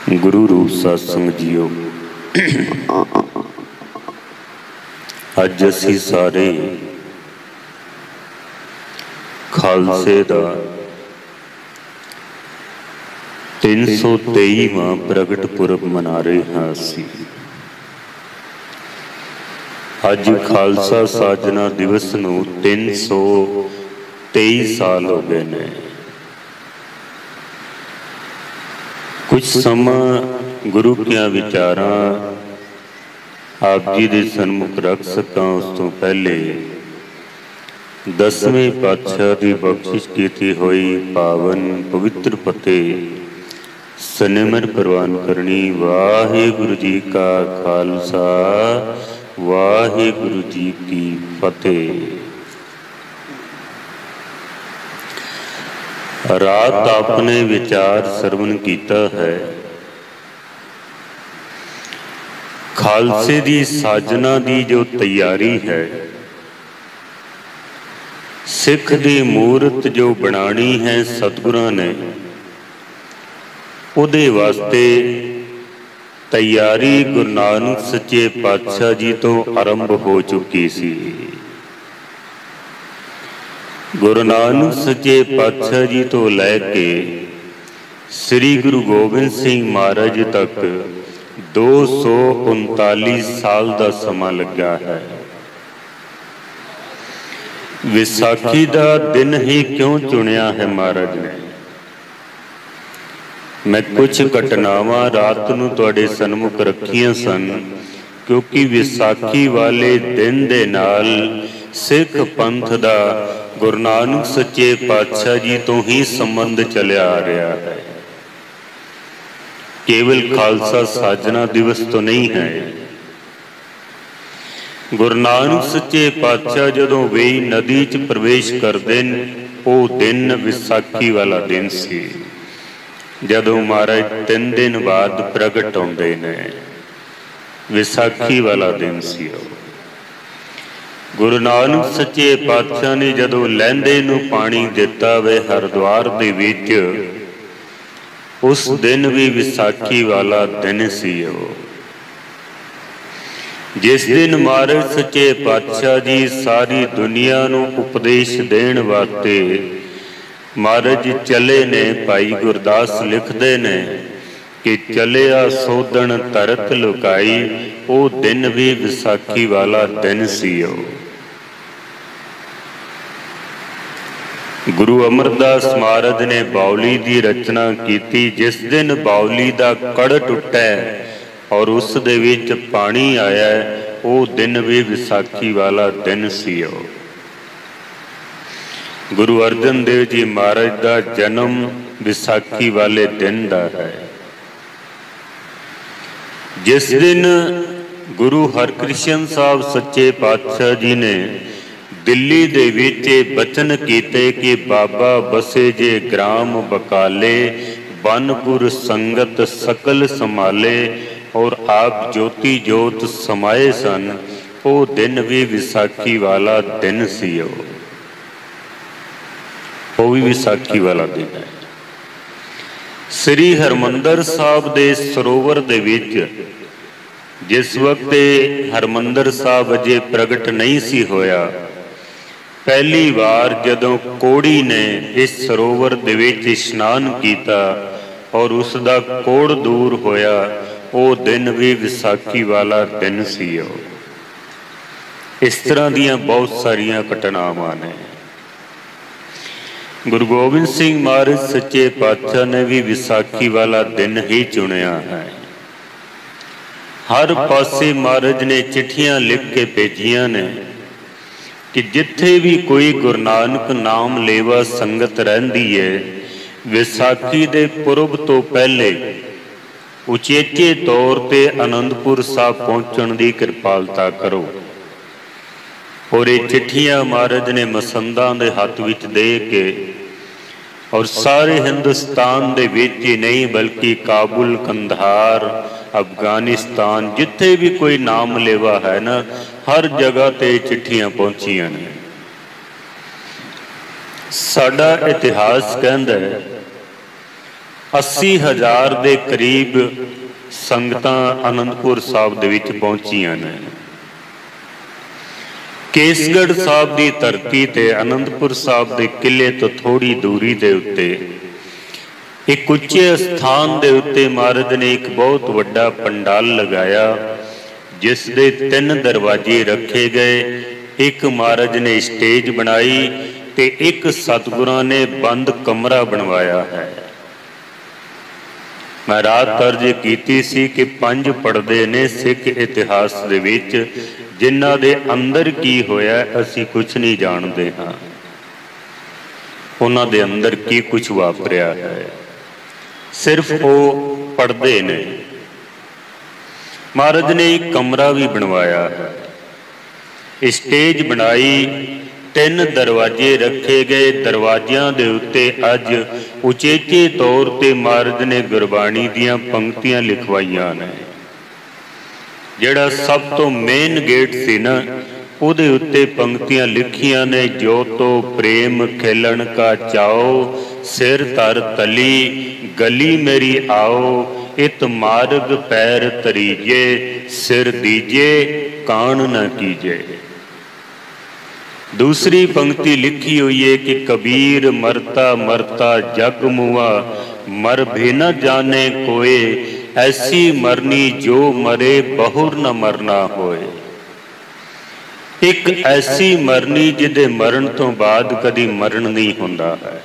गुरु रूप सत्संग जीओ। अज असी सारे खालसे दा 323वां प्रगट पुरब मना रहे हाँ। असी अज खालसा साजना दिवस नूं 323 साल हो गए ने। कुछ समा गुरु किया विचारां आप जी दे सन्मुख रख सकां, उस तो पहले 10वें पातशाह की बख्शिश की हुई पावन पवित्र फतेह सनिमर प्रवान करनी। वाहिगुरु जी का खालसा, वाहिगुरु जी की फतेह। रात आपने विचार सरवण कीता है। खालसे दी साजना दी जो तैयारी है, सिख दी मूरत जो बनानी है सतगुरां ने, उहदे वास्ते तैयारी गुरु नानक सच्चे पातशाह जी तो आरंभ हो चुकी सी। गुरु नानक सच्चे पातशाह जी तो लैके श्री गुरु गोबिंद सिंह महाराज तक 239 साल का समा लगा है। विसाखी का दिन ही क्यों चुनिया है महाराज ने? मैं कुछ घटनावां रात नूं तुहाडे सन्मुख रखियां सन, क्योंकि विसाखी वाले दिन दे नाल सिख पंथ दा गुरु नानक सच्चे पातशाह जी तो ही संबंध चलिया आ रहा है। केवल खालसा साजना दिवस तो नहीं है। गुरु नानक सच्चे पातशाह जदों वेई नदी च प्रवेश करदे ने, वो दिन विसाखी वाला दिन सी, जदों महाराज 3 दिन बाद प्रगट होंदे ने। विसाखी वाला दिन सी। गुरु नानक सच्चे पातशाह ने जदों लैंदे नूं पानी दिता वे हरिद्वार दे विच, उस दिन भी विसाखी वाला दिन सी। जिस दिन महाराज सच्चे पातशाह जी सारी दुनिया नूं उपदेश देण वास्ते महाराज चले ने। भाई गुरदास लिखते ने कि चलिया सोधन तरत लुकाई, वो दिन भी विसाखी वाला दिन सी। गुरु अमरदास महाराज ने बाउली की रचना की। जिस दिन बाउली का कड़ टुटा और उस दे विच पानी आया, वो दिन भी विसाखी वाला दिन सी। गुरु अर्जन देव जी महाराज का जन्म विसाखी वाले दिन का है। जिस दिन गुरु हरकृष्ण साहब सच्चे पातशाह जी ने दिल्ली दे विच बचन कीते कि बाबा बसे जे ग्राम बकाले, बनपुर संगत सकल संभाले, और आप ज्योति जोत समाये सन, वो दिन भी विसाखी वाला दिन सी। वो भी विसाखी वाला दिन है। श्री हरमंदर साहब दे सरोवर दे विच जिस वक्त हरमंदर साहब अजे प्रगट नहीं सी होया, पहली बार जदों कोड़ी ने इस सरोवर दे विच इशनान किया और उसका कोड़ दूर होया, वो दिन भी विसाखी वाला दिन सी। इस तरह दियां बहुत सारियां घटनावां ने। गुरु गोबिंद सिंह महाराज सच्चे पातशाह ने भी विसाखी वाला दिन ही चुनिया है। हर पासे महाराज ने चिट्ठियां लिख के भेजियां ने कि जिथे भी कोई गुरु नानक नाम लेवा संगत रहिंदी है, विसाखी दे पुरब तो पहले उचेचे तौर ते आनंदपुर साहब पहुंचण दी कृपालता करो। और ये चिट्ठियां महाराज ने मसंदा दे हाथ विच दे के और सारे हिंदुस्तान दे विच ही नहीं बल्कि काबुल, कंधार, अफगानिस्तान जिथे भी कोई नाम लेवा है ना, हर जगह ते चिट्ठियां पहुंचियां ने। साडा इतिहास कहंदा है 80,000 ਦੇ ਕਰੀਬ ਸੰਗਤਾਂ ਆਨੰਦਪੁਰ ਸਾਹਿਬ ਦੇ ਵਿੱਚ ਪਹੁੰਚੀਆਂ ਨੇ। ਕੇਸਗੜ੍ਹ ਸਾਹਿਬ ਦੀ ਧਰਤੀ ਤੇ ਆਨੰਦਪੁਰ ਸਾਹਿਬ ਦੇ ਕਿਲੇ ਤੋਂ ਥੋੜੀ ਦੂਰੀ ਦੇ ਉੱਤੇ ਇੱਕ ਉੱਚੇ ਸਥਾਨ ਦੇ ਉੱਤੇ ਮਹਾਰਾਜ ਨੇ ਇੱਕ ਬਹੁਤ ਵੱਡਾ ਪੰਡਾਲ ਲਗਾਇਆ, ਜਿਸ ਦੇ 3 ਦਰਵਾਜ਼ੇ ਰੱਖੇ ਗਏ। ਇੱਕ ਮਹਾਰਾਜ ਨੇ ਸਟੇਜ ਬਣਾਈ ਤੇ ਇੱਕ ਸਤਿਗੁਰਾਂ ਨੇ ਬੰਦ ਕਮਰਾ ਬਣਵਾਇਆ ਹੈ। ਮੈਂ ਰਾਤ ਅਰਜ਼ ਕੀਤੀ ਸੀ ਕਿ 5 ਪੜਦੇ ਨੇ ਸਿੱਖ ਇਤਿਹਾਸ ਦੇ ਵਿੱਚ, ਜਿਨ੍ਹਾਂ ਦੇ ਅੰਦਰ ਕੀ ਹੋਇਆ ਅਸੀਂ ਕੁਝ ਨਹੀਂ ਜਾਣਦੇ ਹਾਂ। ਉਹਨਾਂ ਦੇ ਅੰਦਰ ਕੀ ਕੁਝ ਵਾਪਰਿਆ ਹੈ, ਸਿਰਫ ਉਹ ਪੜਦੇ ਨੇ। ਮਹਾਰਾਜ ਨੇ ਇੱਕ ਕਮਰਾ ਵੀ ਬਣਵਾਇਆ ਹੈ, ਸਟੇਜ ਬਣਾਈ, 3 ਦਰਵਾਜ਼ੇ ਰੱਖੇ ਗਏ। ਦਰਵਾਜ਼ਿਆਂ ਦੇ ਉੱਤੇ ਅੱਜ ਉਚੇਚੇ ਤੌਰ ਤੇ ਮਹਾਰਾਜ ਨੇ ਗੁਰਬਾਣੀ ਦੀਆਂ ਪੰਕਤੀਆਂ ਲਿਖਵਾਈਆਂ ਨੇ। ਜਿਹੜਾ ਸਭ ਤੋਂ ਮੇਨ ਗੇਟ ਸੀ ਨਾ, ਉਹਦੇ ਉੱਤੇ ਪੰਕਤੀਆਂ ਲਿਖੀਆਂ ਨੇ। ਜੋ ਤੋ ਪ੍ਰੇਮ ਖੇਲਣ ਕਾ ਚਾਓ, ਸਿਰ ਧਰ ਤਲੀ ਗਲੀ ਮੇਰੀ ਆਓ। ਇਤ ਮਾਰਗ ਪੈਰ ਤਰੀਜੇ, ਸਿਰ ਦੀਜੇ ਕਾਣ ਨਾ ਕੀਜੇ। दूसरी पंक्ति लिखी हुई है कि कबीर मरता मरता जग मुआ, मर भी न जाने कोए। ऐसी मरनी जो मरे बहुर न मरना होए। एक ऐसी मरनी जिहदे मरण तो बाद कदी मरण नहीं हुंदा है।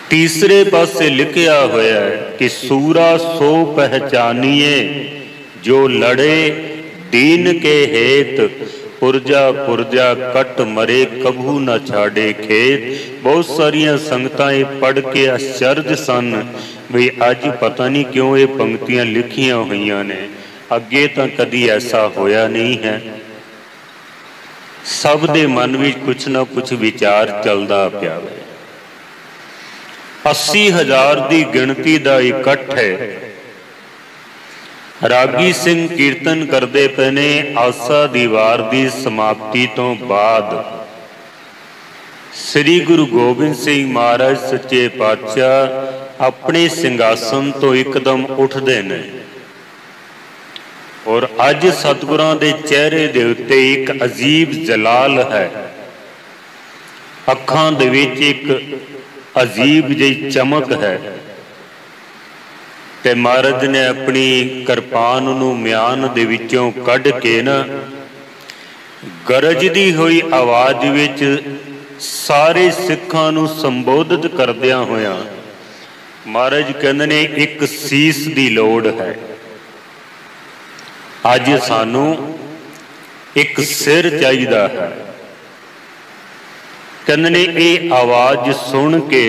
तीसरे पासे लिखिया होया है कि सूरा सो पहचानिए, जो लड़े दीन के हेत। पुरजा पुरजा कट मरे, कभू न छाड़े खेत। बहुत सारिया संगतां पढ़ के आश्चर्य सन भी अज पता नहीं क्यों ये पंक्तियां लिखियां हुई ने, अगे तो कदी ऐसा होया नहीं है। सब दे मन में कुछ ना कुछ विचार चलता पिया है। 80,000 की गिणती का इकट्ठ है। रागी सिंह कीर्तन करते पे ने आसा दी वार दी समाप्ति तो बाद श्री गुरु गोबिंद सिंह महाराज सच्चे पातशाह अपने सिंघासन तो एकदम उठते ने और अज सतगुरां दे चेहरे दे उत्ते एक अजीब जलाल है। अखां दे विच एक अजीब जी चमक है। ते महाराज ने अपनी किरपान नूं म्यान दे विचों कढ के ना गरजदी हुई आवाज विच सारे सिखां नूं संबोधित करदियां होया महाराज कहंदे ने एक सीस दी लोड़ है। अज सानू एक सिर चाहिदा है। कहंदे ने ये आवाज सुन के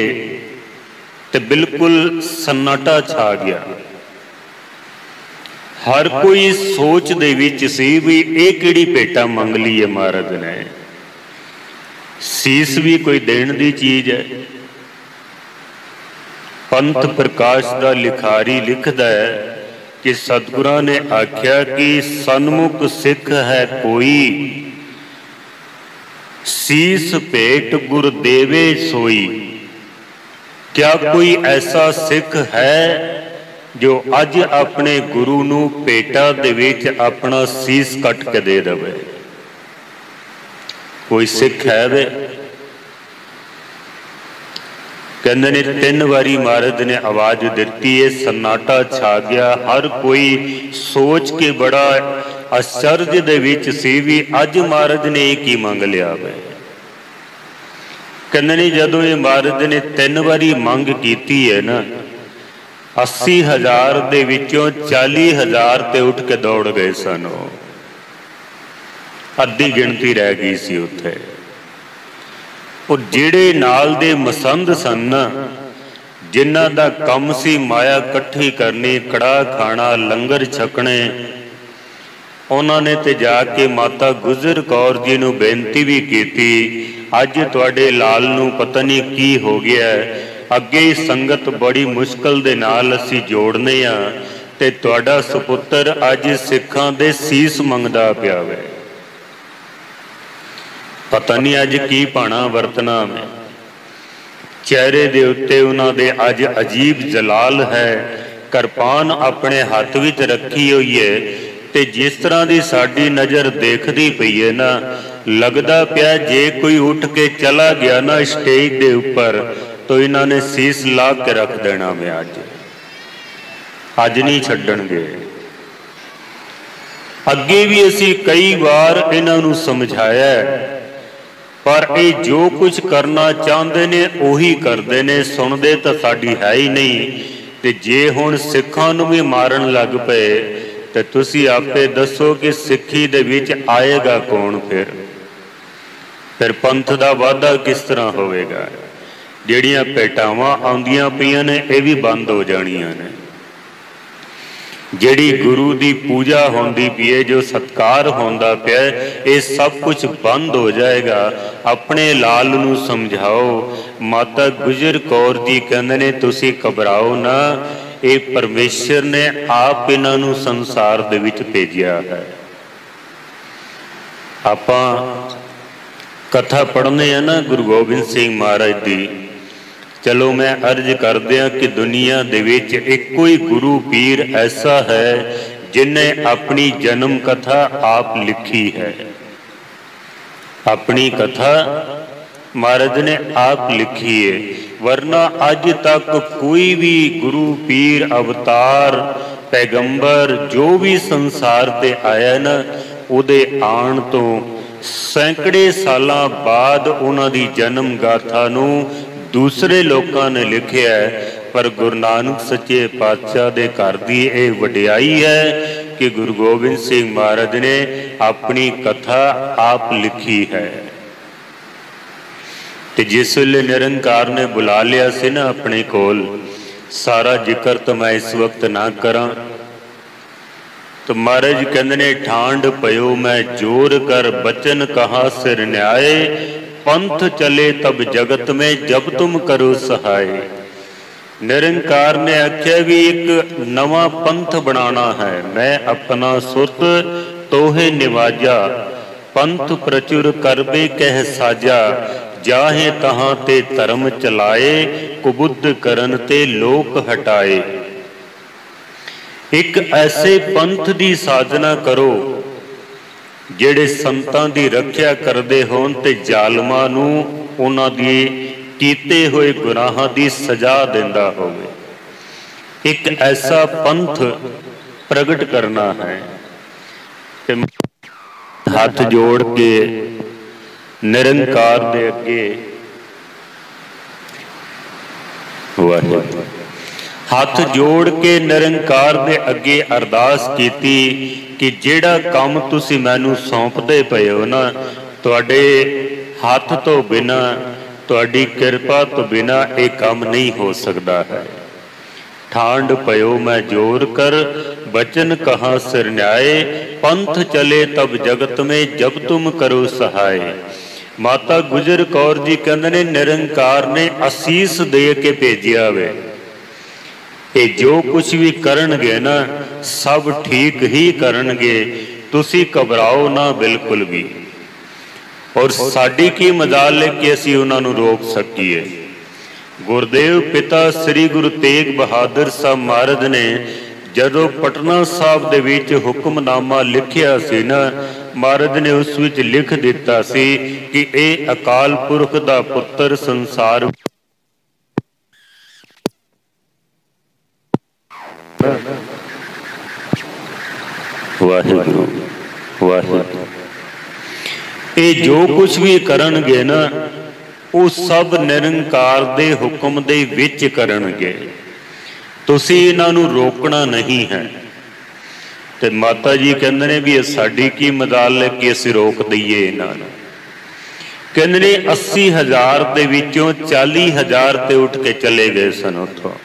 ते बिल्कुल सन्नाटा छा गया। हर कोई सोच दे विच सी भी ये किहड़ी भेटा मंग ली है महाराज ने। सीस भी कोई देण दी चीज है। पंथ प्रकाश दा लिखारी लिखदा है कि सतगुरां ने आख्या कि सन्मुख सिख है कोई, सीस भेट गुर देवे सोई। क्या कोई ऐसा सिख है जो अज अपने गुरु नूं भेटा दे विच अपना सीस कट के दे देवे? कोई सिख है वे? कहंदे ने 3 वारी महाराज ने आवाज दिती है, सन्नाटा छा गया। हर कोई सोच के बड़ा आश्चर्य दे विच सी भी अज महाराज ने एक ही मंग लिया वे। कहने नहीं जदों ये महाराज ने 3 वारी मंग की है ना, 80,000 दे विचों 40,000 ते उठ के दौड़ गए सन। अद्धी गिणती रह गई सी उत्थे। और जिहड़े नाल दे मसंद सन ना, जिन्हां दा कम सी माया इकट्ठी करनी, कड़ा खाना, लंगर छकने, उन्होंने ते जाके माता गुजर कौर जी नूं बेनती भी की, अज तुहाडे लाल नूं पता नहीं की हो गया है, अगे संगत बड़ी मुश्किल दे नाल असीं जोड़ने आ ते तुहाडा सुपुत्र अज सिखां दे सीस मंगदा पिया वे। पता नहीं अज की पाना वरतना में। चेहरे दे उत्ते उन्हां दे अज अजीब जलाल है। किरपान अपने हथ विच रखी हुई है ते जिस तरह की साडी नज़र देखती पई है ना, लगता पिया जे कोई उठ के चला गया ना स्टेज के उपर तो इन्हां ने सीस ला के रख देना। मैं अज नहीं छड्डणगे। अगे भी असी कई बार इन्हां नूं समझाया, पर ये जो कुछ करना चाहते ने उही करते ने, सुनते तो साडी है ही नहीं। ते जे हुण सिखां नूं भी मारन लग पे तो तुसी आपे दसो कि सिक्खी दे विच आएगा कौन? फिर पंथ दा वाधा किस तरह होवेगा? जिहड़ियां भेटावां आउंदियां पईयां ने ये भी बंद हो जाणियां ने। जिहड़ी गुरु की पूजा होंदी पई है, जो सत्कार होंदा पिया, ये सब कुछ बंद हो जाएगा। अपने लाल नूं समझाओ। माता गुजर कौर जी कहंदे ने तुसी घबराओ ना, ये परमेश्वर ने आप इन्हां नूं संसार दे विच भेजिया है। आपां कथा पढ़ने हैं ना गुरु गोबिंद सिंह महाराज दी, चलो मैं अर्ज कर दिया कि दुनिया दे विच इक्को ही गुरु पीर ऐसा है जिन्हें अपनी जन्म कथा आप लिखी है। अपनी कथा महाराज ने आप लिखी है, वरना अज तक कोई भी गुरु पीर अवतार पैगंबर जो भी संसार ते आया ना, उहदे आण तो सैकड़े सालां बाद उन्हां दी जन्म गाथा नूं दूसरे लोगों ने लिखिया है। पर गुरु नानक सच्चे पातशाह दे घर दी ये वडियाई है कि गुरु गोबिंद सिंह महाराज ने अपनी कथा आप लिखी है। ते जिस वेले निरंकार ने बुला लिया से ना अपने कोल, सारा जिक्र तो मैं इस वक्त ना करा, तो महाराज कहंदे ने ठांड पयो मैं जोर कर बचन कहा सिर न्याय, पंथ चले तब जगत में जब तुम करो सहाय। निरंकार ने आख्या भी एक नवा पंथ बनाना है, मैं अपना सुत तोहे निवाजा, पंथ प्रचुर करबे कह साजा, जाहे तहां ते धर्म चलाए, कुबुद्ध करन ते लोक हटाए। एक ऐसे पंथ की साधना करो ਜਿਹੜੇ ਸੰਤਾਂ ਦੀ ਰੱਖਿਆ ਕਰਦੇ ਹੋਣ ਤੇ ਜ਼ਾਲਮਾਂ ਨੂੰ ਉਹਨਾਂ ਦੀ ਕੀਤੇ ਹੋਏ ਗੁਨਾਹਾਂ ਦੀ ਸਜ਼ਾ ਦਿੰਦਾ ਹੋਵੇ। ਇੱਕ ਐਸਾ ਪੰਥ ਪ੍ਰਗਟ ਕਰਨਾ ਹੈ। ਤੇ ਹੱਥ ਜੋੜ ਕੇ ਨਿਰੰਕਾਰ ਦੇ ਅੱਗੇ ਵਾਹਿਗੁਰੂ हथ जोड़ के निरंकार दे अगे अरदास कीती कि जेड़ा काम तुसी मैनू सौंपदे पए हो ना, तुहाडे हथ तो बिना, तुहाडी किरपा तो बिना ये काम नहीं हो सकता है। ठांड पयो मैं जोर कर बचन कहाँ सिर न्याय, पंथ चले तब जगत में जब तुम करो सहाय। माता गुजर कौर जी कहंदे ने निरंकार ने असीस दे के भेजिया वे, ये जो कुछ भी करनगे ना सब ठीक ही करनगे, तुसी घबराओ ना बिल्कुल भी। और साडी की मजाल है कि असी उन्हां नूं रोक सकीए। गुरदेव पिता श्री गुरु तेग बहादुर साहब महाराज ने जदों पटना साहब दे विच हुक्मनामा लिखिया सी ना, महाराज ने उस विच लिख दिता सी कि ये अकाल पुरख दा पुत्र संसार वाहिगुरु वाहिगुरु। ये जो कुछ भी करनगे ना वो सब निरंकार दे हुक्म दे विच करनगे, तुसी इन्हां नूं रोकना नहीं है। ते माता जी कहंदे ने भी साडी की मजाल है कि असीं रोक दईए इन्हां नूं। कहंदे ने 80,000 दे विचों 40,000 ते उठ के चले गए सन उत्थों।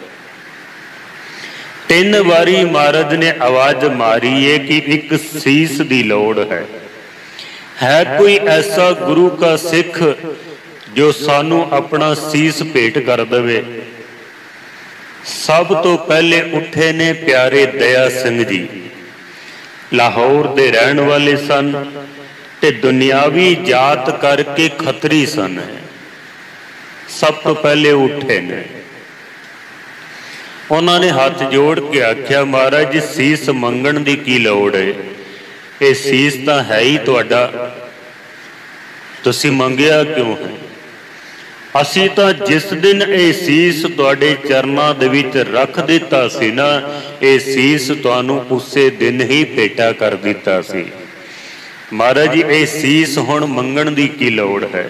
3 वारी महाराज ने आवाज मारी है कि एक सीस की लोड़ है कोई ऐसा गुरु का सिख जो सानू अपना सीस भेंट कर दे। सब तो पहले उठे ने प्यारे दया सिंह जी, लाहौर दे रहन वाले सन ते दुनियावी जात करके खतरी सन। सब तो पहले उठे ने। उन्होंने हाथ जोड़ के आख्या, महाराज जी सीस मंगण की की लोड़ है, ये सीस तो है ही तुहाडा, तुसीं मंगिया क्यों है? असी तो जिस दिन ये सीस तुहाडे चरनां दे विच रख दिता सी ना, ये सीस तुहानूं उसे दिन ही भेटा कर दिता सी। महाराज जी ये सीस हुण मंगण की की लोड़ है?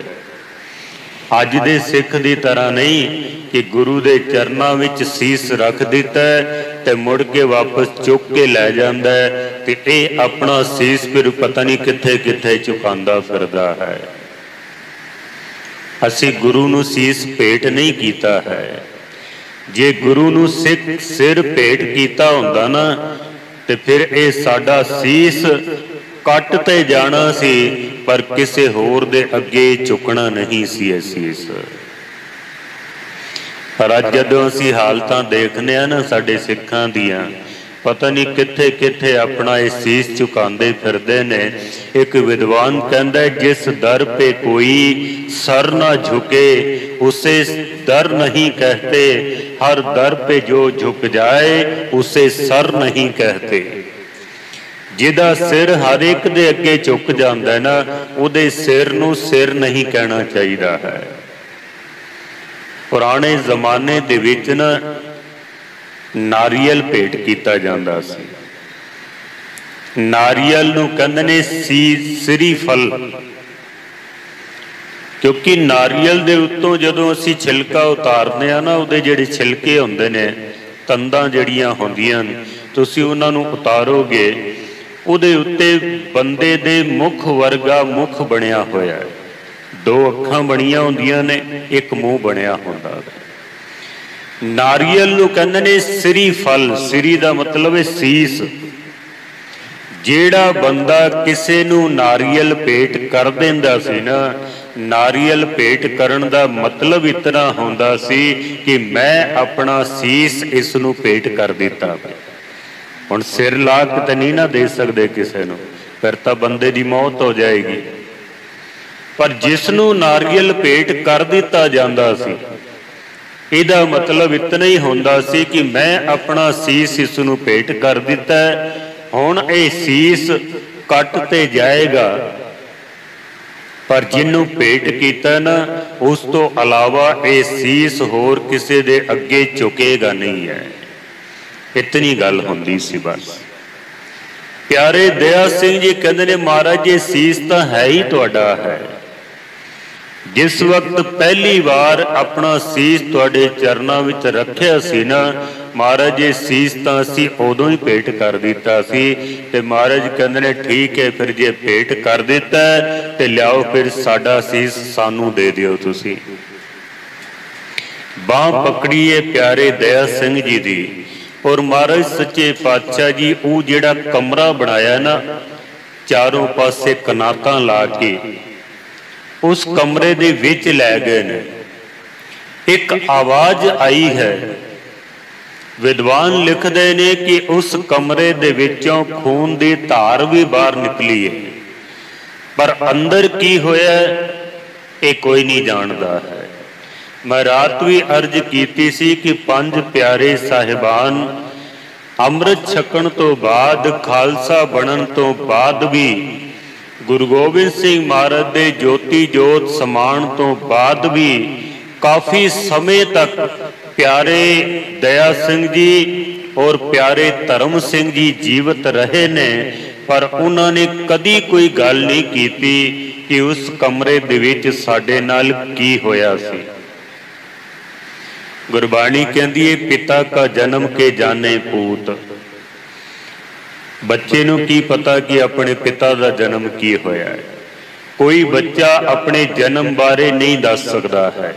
अज दे सिख की तरह नहीं कि गुरु के चरनां विच सीस रख दिता है ते मुड़ के वापस चुक के लै जांदा है, ते ये अपना सीस फिर पता नहीं कित्थे कित्थे चुकांदा फिरदा है। असी गुरु नूं सीस भेट नहीं कीता है। जे गुरु नूं सिर भेट कीता हुंदा ना, ते फिर ये साडा सीस कट ते जाना सी, पर किसी होर दे अगे झुकना नहीं सी सीस। पर अज जदों असीं हालतां देखने आ ना साडे सिखां दियां, पता नहीं कित्थे कित्थे अपना ये सीस झुकांदे फिरदे ने। एक विद्वान कहंदा है, जिस दर पे कोई सर ना झुके उसे दर नहीं कहते, हर दर पे जो झुक जाए उसे सर नहीं कहते। जिहदा सिर हर एक दे अगे झुक जांदा है ना, उहदे सिर नूं सिर नहीं कहना चाहिदा है। पुराने जमाने दे विच ना नारियल भेट कीता जांदा सी। नारियल नूं कहंदे ने सिरी फल, क्योंकि नारियल दे उत्तों जदों असीं छिलका उतारने आ ना, उहदे जिहड़े छिलके हुंदे ने, तंदां जिहड़ियां हुंदियां ने, तुसीं उहनां नूं उतारोगे, उहदे उत्ते बंदे दे मुख वर्गा मुख बनिया होया है। दो अखां बणियां हुंदियां ने, एक मूँह बनिया हुंदा है। नारियल नूं कहंदे ने सिरी फल। सिरी दा मतलब है सीस। जेड़ा बंदा किसे नूं नारियल भेट कर दिंदा सी ना, नारियल भेट करन दा मतलब इतना हुंदा सी कि मैं अपना सीस इस नूं भेट कर दिता। हुण सिर ला के तो नहीं ना दे सकते किसी नूं, फिर तो बंदे की मौत हो जाएगी। पर जिसनूं नारियल भेट कर दिता जांदा सी, इहदा मतलब इतना ही हुंदा सी कि मैं अपना सीस इस नूं भेट कर दिता है, हुण ये सीस कट ते जाएगा। पर जिन्हों भेट कीता ना, उस तो अलावा ये सीस होर किसी दे अगे झुकेगा नहीं है। इतनी गल हुंदी सी बस। प्यारे दया सिंह जी कहंदे ने, महाराज ये सीस तो है ही तुहाडा है। जिस वक्त पहली बार अपना सीस तुहाडे चरनां विच रखिया सी ना, महाराज ये सीस तो असीं उदों ही भेट कर दिता सी। ते महाराज कहंदे ने, ठीक है, फिर जे भेट कर दिता है ते लियाओ फिर साडा सीस सानू दे दिओ तुसीं। बांह पकड़ी है प्यारे दया सिंह जी दी, और महाराज सच्चे पातशाह जी वो जिहड़ा कमरा बनाया ना, चारों पासे कनातां ला के उस कमरे दे विच लै गए ने। एक आवाज आई है, विद्वान लिखते ने कि उस कमरे दे विचों खून दी धार भी बाहर निकली है, पर अंदर की होया ये कोई नहीं जानता है। मैं रात भी अर्ज कीती सी कि 5 प्यारे साहिबान अमृत छकण तो बाद, खालसा बनन तो बाद भी, गुरु गोबिंद सिंह महाराज दे ज्योति जोत समान तो बाद भी काफी समय तक प्यारे दया सिंह जी और प्यारे धर्म सिंह जी जीवित रहे ने, पर उन्होंने कदी कोई गल नहीं कीती कि उस कमरे दे विच साडे नाल की होया सी। गुरबाणी कहती है, पिता का जन्म के जाने पूत। बच्चे नूं की पता कि अपने पिता का जन्म की होया है। कोई बच्चा अपने जन्म बारे नहीं दस सकता है।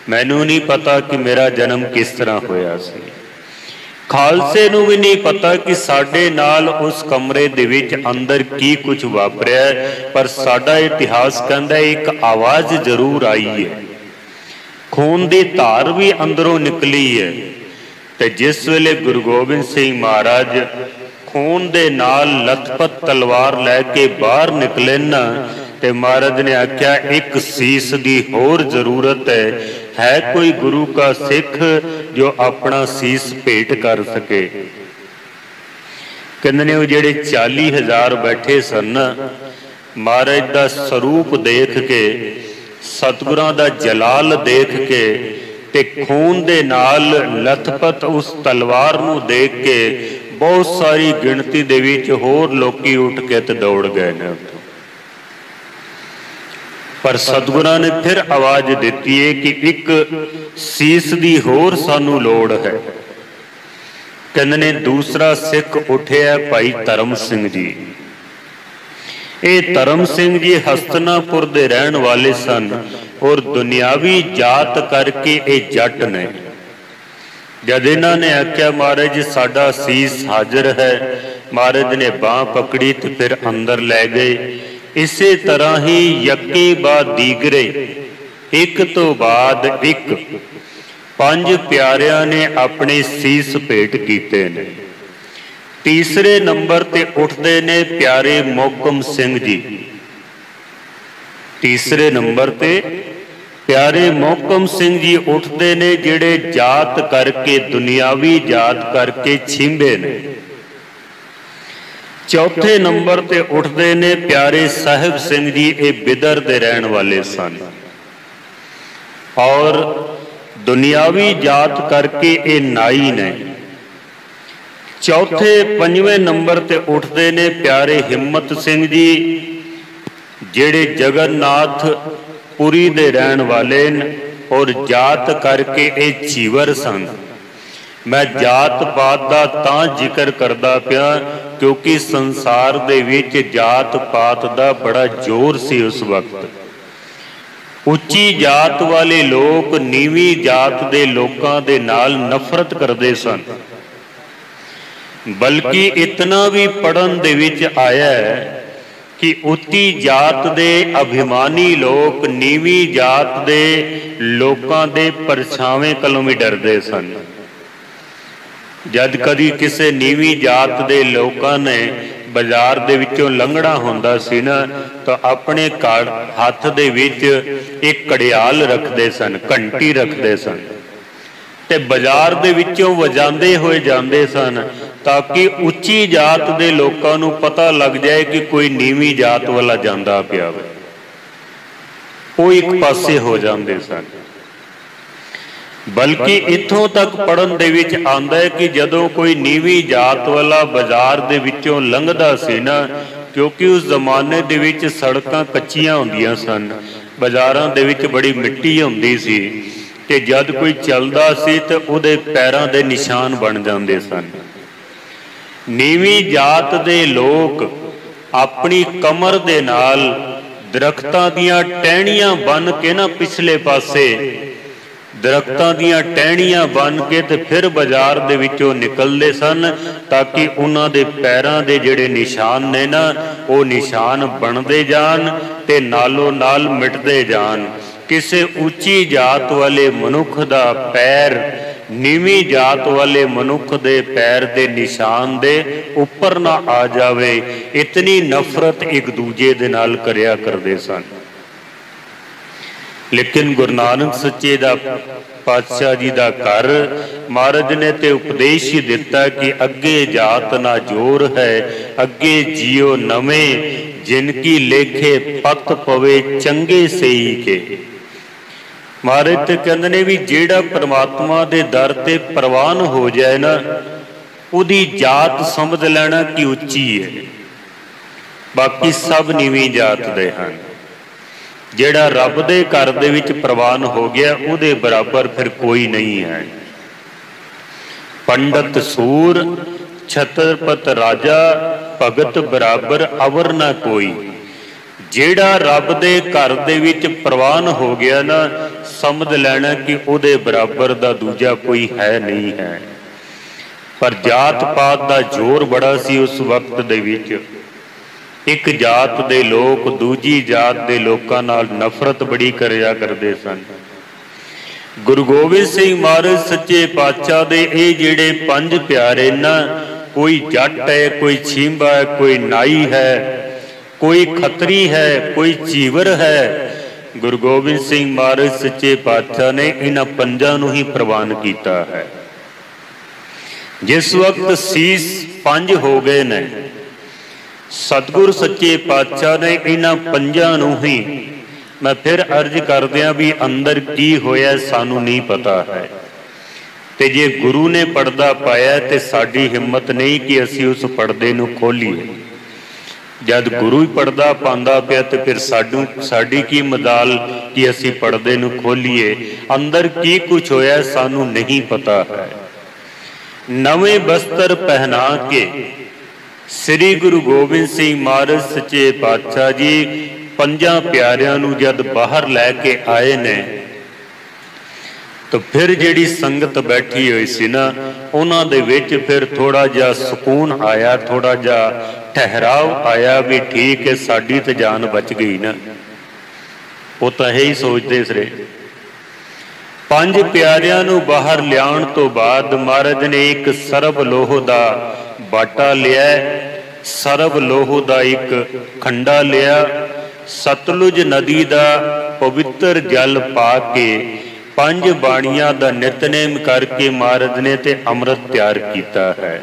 मैनू नहीं पता कि मेरा जन्म किस तरह होया सी। खालसे नूं भी नहीं पता कि साडे नाल उस कमरे दे विच अंदर की कुछ वापरिया है, पर साडा इतिहास कहंदा है एक आवाज़ जरूर आई है, खून दी धार भी अंदरों निकली है। ते जिस वेले गुरु गोबिंद सिंह महाराज खून दे नाल लथपथ तलवार लैके बाहर निकले ना, ते महाराज ने आख्या एक सीस की होर जरूरत है कोई गुरु का सिख जो अपना सीस भेंट कर सके। कहते ने वो जेड़े 40,000 बैठे सन महाराज का स्वरूप देख के, सतगुरां दा जलाल देख के ते खून दे नाल लथपथ उस तलवार नूं देख के बहुत सारी गिणती दे विच होर लोकी उठ के ते दौड़ गए ने। पर सतगुरां ने फिर आवाज दिती है कि एक सीस दी होर सानू लोड़ है। कहंदे ने दूसरा सिख उठिया भाई धर्म सिंह जी। ये धर्म सिंह जी हस्तिनापुर दे रहन वाले सन और दुनियावी जात करके ये जट ने। जद इन्हां ने आख्या महाराज साडा सीस हाजिर है, महाराज ने बांह पकड़ी तो फिर अंदर लै गए। इसे तरह ही यके बाद दीगरे एक तो बाद एक 5 प्यारियां ने अपने सीस भेंट कीते ने। तीसरे नंबर ते उठते ने प्यारे मोहकम सिंह जी। तीसरे नंबर ते प्यारे मोहकम सिंह जी उठते ने जिहड़े जात करके दुनियावी जात करके छिंबे ने। चौथे नंबर ते उठते ने प्यारे साहिब सिंह जी, ये बिदर दे रहन वाले सन और दुनियावी जात करके ये नाई ने। चौथे 5वें नंबर ते उठते ने प्यारे हिम्मत सिंह जी, जेड़े जगन्नाथ पुरी दे रहन वाले और जात करके ये चीवर सन। मैं जात पात का तां जिक्र करदा पिया क्योंकि संसार दे विच जात पात का बड़ा जोर सी उस वक्त। उच्ची जात वाले लोग नीवी जात दे लोकां दे नाल नफरत करदे सन। बल्कि इतना भी पढ़न दे विच आया है कि उच्ची जात दे अभिमानी लोग नीवी जात दे लोकां दे परछावें कोलों भी डरदे सन। जद कदी किसी नीवी जात दे लोकां ने बाजार दे विचों लंघना हुंदा सी ना तो अपने हाथ दे विच एक घड़ियाल रखते सन, घंटी रखते सन ते बाजार दे विचों वजांदे होए जांदे सन ताकि उच्ची जात दे लोकां नूं पता लग जाए कि कोई नीवी जात वाला जांदा पिया वे। वो एक पासे हो जांदे सन। बल्कि इत्थों तक पढ़न दे विच आंदा है कि जदों कोई नीवी जात वाला बाजार दे विचों लंघदा सी ना, क्योंकि उस जमाने दे विच सड़कां कच्चियां हुंदियां सन, बाजारां दे विच बड़ी मिट्टी हुंदी सी ते जद कोई चलदा सी ते उहदे पैरां दे निशान बन जांदे सन। नीवी जात दे लोग अपनी कमर दे नाल दरख्तां दीयां टहनियां बन के ना पिछले पासे दरख्तां दीयां टहनियां बन के ते फिर बाजार दे विचों निकलदे सन ताकि उन्हां दे पैरां दे जिहड़े निशान ने ना वो निशान बनदे जान ते नालों नाल मिटदे जान। किसी उच्ची जात वाले मनुख दा पैर नीवी जात वाले मनुख दे पैर दे निशान दे उपर ना आ जावे, इतनी नफरत एक दूजे दे नाल करया करदे सन। लेकिन गुरु नानक सच्चे दा पातशाह जी दा घर महाराज ने ते उपदेश ही दिता कि अगे जात ना जोर है, अगे जियो नवे, जिनकी लेखे पत पवे चंगे सही के। महाराज ते कहंदे ने भी जेड़ा परमात्मा दे दर ते प्रवान हो जाए ना, उदी जात समझ लेना कि उच्ची है, बाकी सब नीवी जात दे हन। जेड़ा रब दे घर दे विच प्रवान हो गया उहदे बराबर फिर कोई नहीं है। पंडित सूर छत्रपत राजा भगत बराबर अवर ना कोई। जेड़ा रब दे घर दे विच प्रवान हो गया ना, समझ लेना कि उहदे बराबर दा दूजा कोई है नहीं है। पर जात पात दा जोर बड़ा सी उस वक्त दे विच। एक जात दे लोग दूजी जात दे लोकां नाल नफरत बड़ी करया करदे सन। गुरु गोबिंद सिंह महाराज सच्चे पातशाह दे ये जिहड़े 5 प्यारे ना, कोई जट है, कोई छींबा है, कोई नाई है, कोई खतरी है, कोई चीवर है। गुरु गोबिंद सिंह महाराज सच्चे पातशाह ने इन्हां पंजां नूं ही प्रवान कीता है। जिस वक्त सीस पंज हो गए ने, सतगुरु सच्चे पातशाह ने इन्हां पंजां नूं ही, मैं फिर अर्ज कर दिया भी अंदर की होया सानू नहीं पता है। ते जे गुरु ने पड़दा पाया ते साडी हिम्मत नहीं कि असी उस पड़दे नूं खोलीए। जद गुरु ही पड़दा पांदा पिया ते फिर साडी की मजाल कि असी पड़दे नूं खोलीए। अंदर की कुछ होया सानू नहीं पता है। नवे बस्तर पहना के श्री गुरु गोबिंद सिंह महाराज सच्चे पातशाह जी पंजां प्यारियां नूं जद बाहर लैके आए ने, तो फिर जिहड़ी संगत बैठी हुई सी ना, उन्हां दे विच फिर थोड़ा जिहा सुकून आया, थोड़ा जिहा ठहराव आया भी ठीक है साडी ते जान बच गई ना। वो तो यही सोचते सरे। पंज प्यारियां नूं बाहर लियाउण तो बाद महाराज ने एक सरब लोह दा बाटा लिया, सरब लोह दा एक खंडा लिया, सतलुज नदी दा पवित्र जल पा के पंज बाणियां दा नितनेम करके महाराज ने ते अमृत तैयार किया है।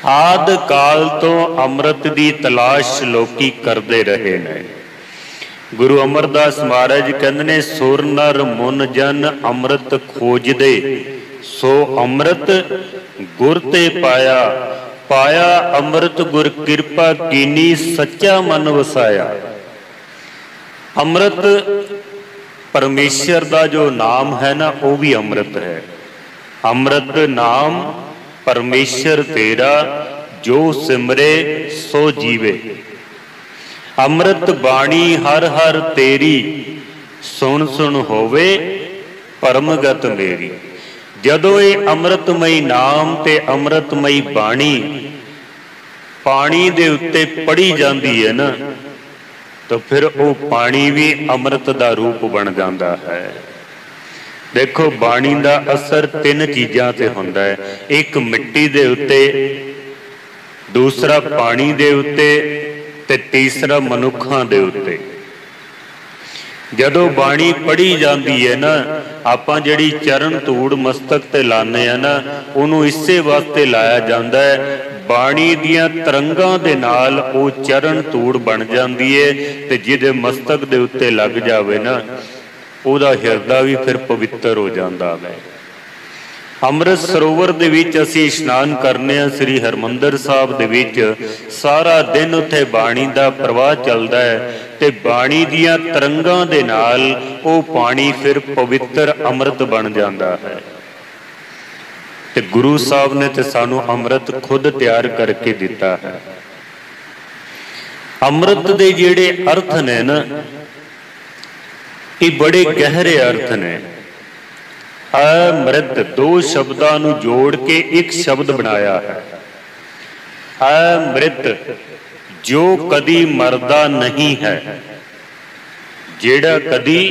आदि काल तो अमृत दी तलाश लोकी करते रहे ने। गुरु अमरदास महाराज कहते ने, सुर नर मुन जन अमृत खोजदे, सो अमृत गुर ते पाया, पाया अमृत गुर कृपा कीनी, सच्चा मन वसाया। अमृत परमेश्वर का जो नाम है ना, वो भी अमृत है। अमृत नाम परमेश्वर तेरा, जो सिमरे सो जीवे। अमृत बाणी हर हर तेरी, सुन सुन होवे परमगत मेरी। जदों ये अमृतमई नाम ते अमृतमई बाणी पानी दे उत्ते पढ़ी जाती है ना, तो फिर वो पानी भी अमृत का रूप बन जाता है। देखो बाणी का असर तीन चीज़ों ते हुंदा है, एक मिट्टी दे उत्ते, दूसरा पानी दे उत्ते ते तीसरा मनुखां दे उत्ते। जदों बाणी पढ़ी जाती है ना, आपां जिहड़ी चरण धूड़ मस्तक ते लाने आ ना, उहनूं इसे वास्ते लाया जाता है, बाणी दियां तरंगां दे नाल वो चरण धूड़ बन जाती है, ते जिहदे मस्तक दे उत्ते लग जावे ना, उहदा हिरदा भी फिर पवित्र हो जाता है। अमृत सरोवर दे विच असीं इशनान करने श्री हरमंदर साहब दे विच सारा दिन उत्थे बाणी दा प्रवाह चलदा है, ते बाणी दियां तरंगां दे नाल वो पानी फिर पवित्र अमृत बन जाता है। ते गुरु साहब ने ते सानू अमृत खुद तैयार करके दिता है। अमृत दे जिहड़े अर्थ ने ना, ये बड़े गहरे अर्थ ने। अमृत दो शब्दां नूं जोड़ के एक शब्द बनाया है। अमृत जो कदी मरदा नहीं है, जेड़ा कदी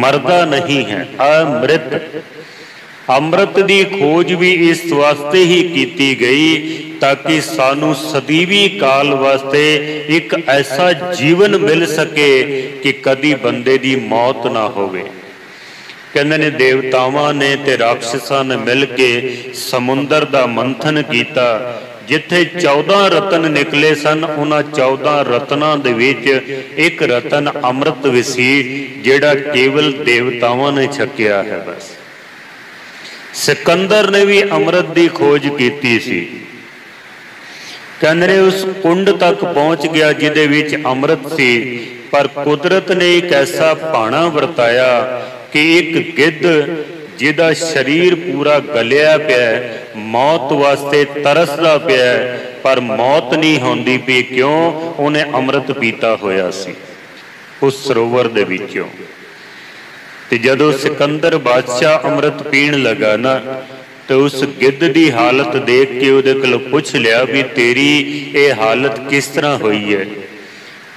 मरदा नहीं है, अमृत। अमृत की खोज भी इस वास्ते ही की गई ताकि सानू सदीवी काल वास्ते एक ऐसा जीवन मिल सके कि कदी बंदे की मौत ना होवे। कहते ने देवतावां ने ते राक्षसां ने मिल के समुंदर का मंथन किया, जिथे 14 रतन निकले सन, उन्हां 14 रत्नां दे विच एक रतन अमृत भी सी, जिहड़ा केवल देवतावां ने छकिया है। बस सिकंदर ने भी अमृत की खोज की सी। कहते उस कुंड तक पहुंच गया जिहदे विच अमृत सी, पर कुदरत ने एक ऐसा भाना वरताया कि एक गिद्ध जिहदा शरीर पूरा गलिया पिया, मौत वास्ते तरसदा पिया, पर मौत नहीं होंदी पई। क्यों? उन्हें अमृत पीता होया सी उस सरोवर दे विचों। ते जदों सिकंदर बादशाह अमृत पीण लगा ना, तो उस गिद्ध की हालत देख के उहदे कोलों पुछ लिया भी तेरी ये हालत किस तरह हुई है।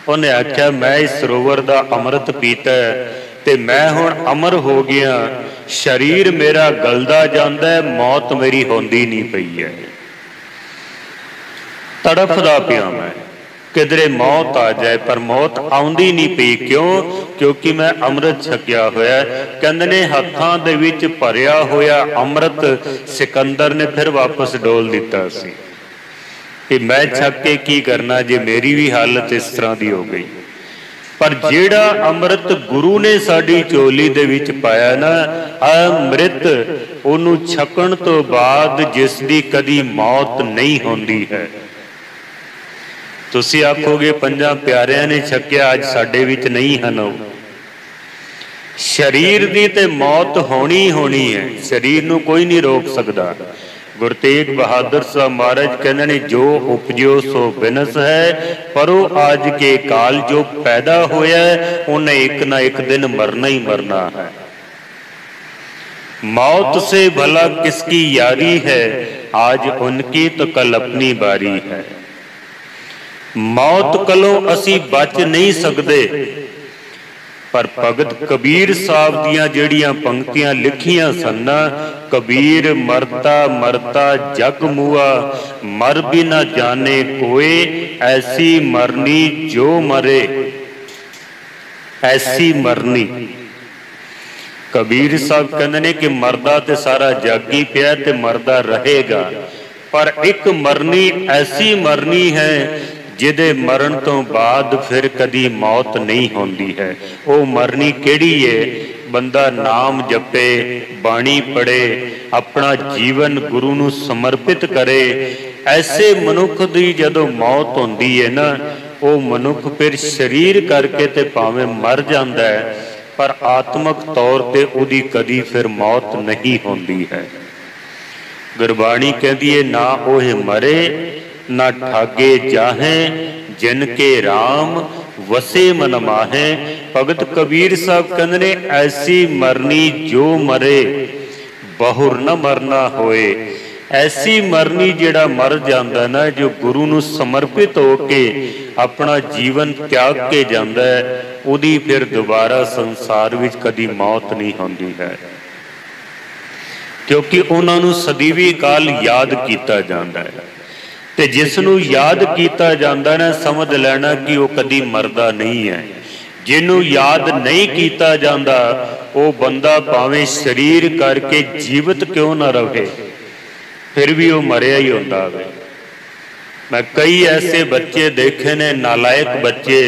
उन्हें आख्या मैं इस सरोवर का अमृत पीता है ते मैं हुण अमर हो गया, शरीर मेरा गलदा जांदा है, मौत मेरी होंदी नहीं पई है। तड़फदा पिया मैं, किधरे मौत आ जाए, पर मौत आउंदी नहीं पई। क्यों? क्योंकि मैं अमृत छकिया होया। कहंदे ने हत्थां दे विच भरिया होया अमृत सिकंदर ने फिर वापस डोल दिता सी कि मैं छक के की करना जे मेरी भी हालत इस तरह की हो गई। पर जेड़ा अमृत गुरु ने साडी झोली दे विच पाया ना, अमृत ओनू छकण तो बाद जिस दी कदी मौत नहीं होंदी है। तुसी आखोगे पंजां प्यारियां ने छकिया, अज साडे विच नहीं हन। शरीर दी ते मौत होनी होनी है, शरीर नू कोई नहीं रोक सकदा। गुरु तेग बहादुर साहब महाराज कहते ने, जो उपजो सो बिनस है, परो आज के काल जो पैदा होया है उन्हें एक ना एक दिन मरना ही मरना है। मौत से भला किसकी यारी है, आज उनकी तो कल अपनी बारी है। मौत कलों असी बच नहीं सकते, पर भगत कबीर साहब दियां जेड़ियां पंक्तियां लिखियां सन, कबीर मरता मरता जग मुआ, मर भी ना जाने कोई, ऐसी मरनी जो मरे, ऐसी मरनी। कबीर साहब कहते ने कि मरदा ते सारा जग ही पिया ते मरदा रहेगा, पर एक मरनी ऐसी मरनी है जिदे मरण तो बाद फिर कदी मौत नहीं होंदी है। वो मरनी केड़ी है? बंदा नाम जपे, बाणी पढ़े, अपना जीवन गुरु नू समर्पित करे। ऐसे मनुख दी जदों मौत होंदी है ना, वो मनुख फिर शरीर करके ते भावें मर जांदा है, पर आत्मक तौर ते उदी कदी फिर मौत नहीं होंदी है। गुरबाणी कहती है, ना ओह मरे ना ठागे जाहे, जिनके राम वसे मन माहे। भगत कबीर साहब कहते ने, ऐसी मरनी जो मरे, बहुर न मरना होए। ऐसी मरनी जेड़ा मर जांदा ना, जो गुरु नू समर्पित होके अपना जीवन त्याग के जांदा है, उदी फिर दोबारा संसार विच कदी मौत नहीं होंदी है, क्योंकि उन्हां नू सदीवी काल याद किया जाता है। ते जिसनू याद किया जाता ना, समझ लेना कि वह कदी मरदा नहीं है। जिन्हों याद नहीं किया जाता, वो बंदा भावें शरीर करके जीवित क्यों ना रहे, फिर भी वो मरिया ही होता है। मैं कई ऐसे बच्चे देखे ने, नालायक बच्चे,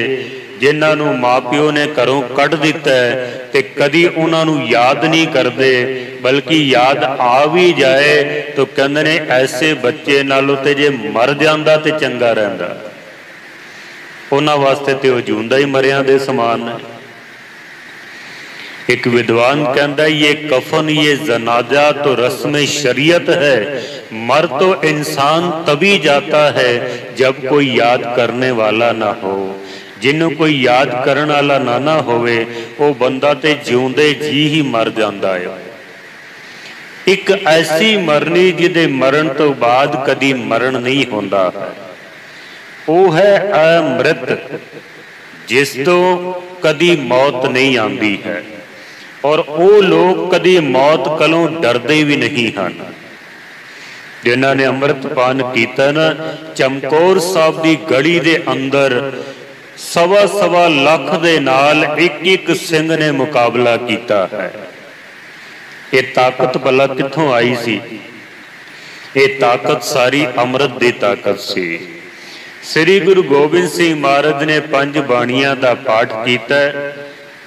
जिन्होंने माँ प्यो ने घरों कढ़ दिता है, ते कदी उन्होंने याद नहीं करते, बल्कि याद आ भी जाए तो कहते ने ऐसे बच्चे नालों ते जे मर जांदा ते चंगा रहिंदा। उन्हां वास्ते ते वो जिउंदा ही मरिया दे समान है। एक विद्वान कहता, ये कफन ये जनाजा तो रस्म शरीयत है, मर तो इंसान तभी जाता है जब कोई याद करने वाला ना हो। जिन्हों कोई याद करने वाला ना होवे, वो बंदा ते जिउंदे जी ही मर जाता है। एक ऐसी मरनी जिदे मरण तो बाद कदी मरण नहीं होंदा, वो है अमृत, जिस तो कदी मौत नहीं आती है। और वो लोग कदी मौत कलों डरते भी नहीं हैं, जिन्हों ने अमृत पान किया ना। चमकौर साहब की गढ़ी दे अंदर सवा सवा लख दे नाल एक एक सिंह ने मुकाबला किया है। ये ताकत भला कित्थों आई सी? ये ताकत सारी अमृत की ताकत सी। श्री गुरु गोबिंद सिंह महाराज ने 5 बाणियां का पाठ किया,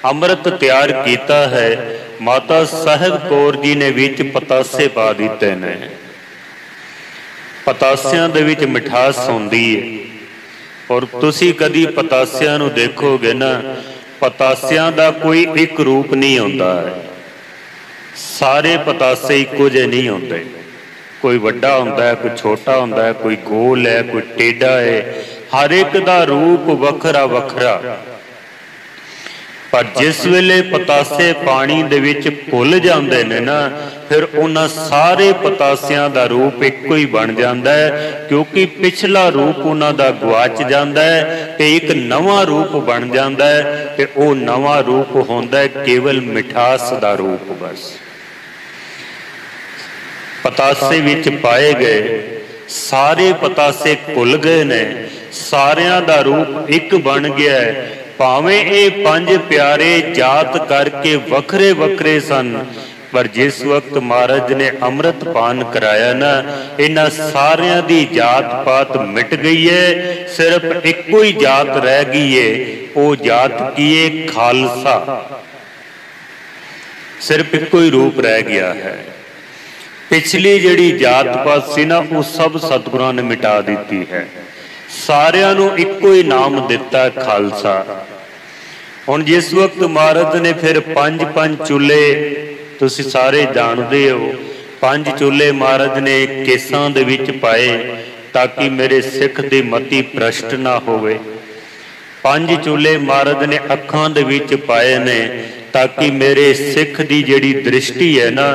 अमृत तैयार किया है। माता साहिब कौर जी ने विच पतासे पा दिते ने। पतासियां दे विच मिठास होंदी है, और तुसी कदी पतासियां नूं देखोगे ना, पतासियां दा कोई एक रूप नहीं होंदा है। सारे पतासे इक्को जे नहीं होंदे, कोई वड्डा होंदा है, कोई छोटा होंदा है, कोई गोल है, कोई टेढ़ा है, हर एक दा रूप वखरा वखरा। पर जिस वेले पतासे पानी दे विच घुल जांदे ने ना, फिर उन्हां सारे पतासियां दा रूप इक्को ही बन जांदा है, क्योंकि पिछला रूप उन्हां दा गवाच जांदा है ते एक नवां रूप बन जांदा है। ते वो नवां रूप होंदा है केवल मिठास दा रूप। बस पतासे विच पाए गए सारे पतासे खुल गए ने, सारियां दा रूप एक बन गया है। भावें ये पंज प्यारे जात करके वखरे वखरे सन, पर जिस वक्त महाराज ने अमृत पान कराया ना, इन्हां सारियां दी जात पात मिट गई है, सिर्फ इको ही जात रह गई है। वो जात की है खालसा, सिर्फ इको ही रूप रह गया है। पिछली जिहड़ी जात पात सी ना, वो सब सतगुरां ने मिटा दी है। सारियां नूं इको ही नाम दिता खालसा। हुण जिस वक्त महाराज ने फिर पंज पंज चूल्हे, तुसीं सारे जानदे हो, पंज चूल्हे महाराज ने केसां दे विच पाए ताकि मेरे सिख दी मति भ्रष्ट ना होवे। पंज चूल्हे महाराज ने अखां दे विच पाए ने ताकि मेरे सिख दी जिहड़ी दृष्टि है ना,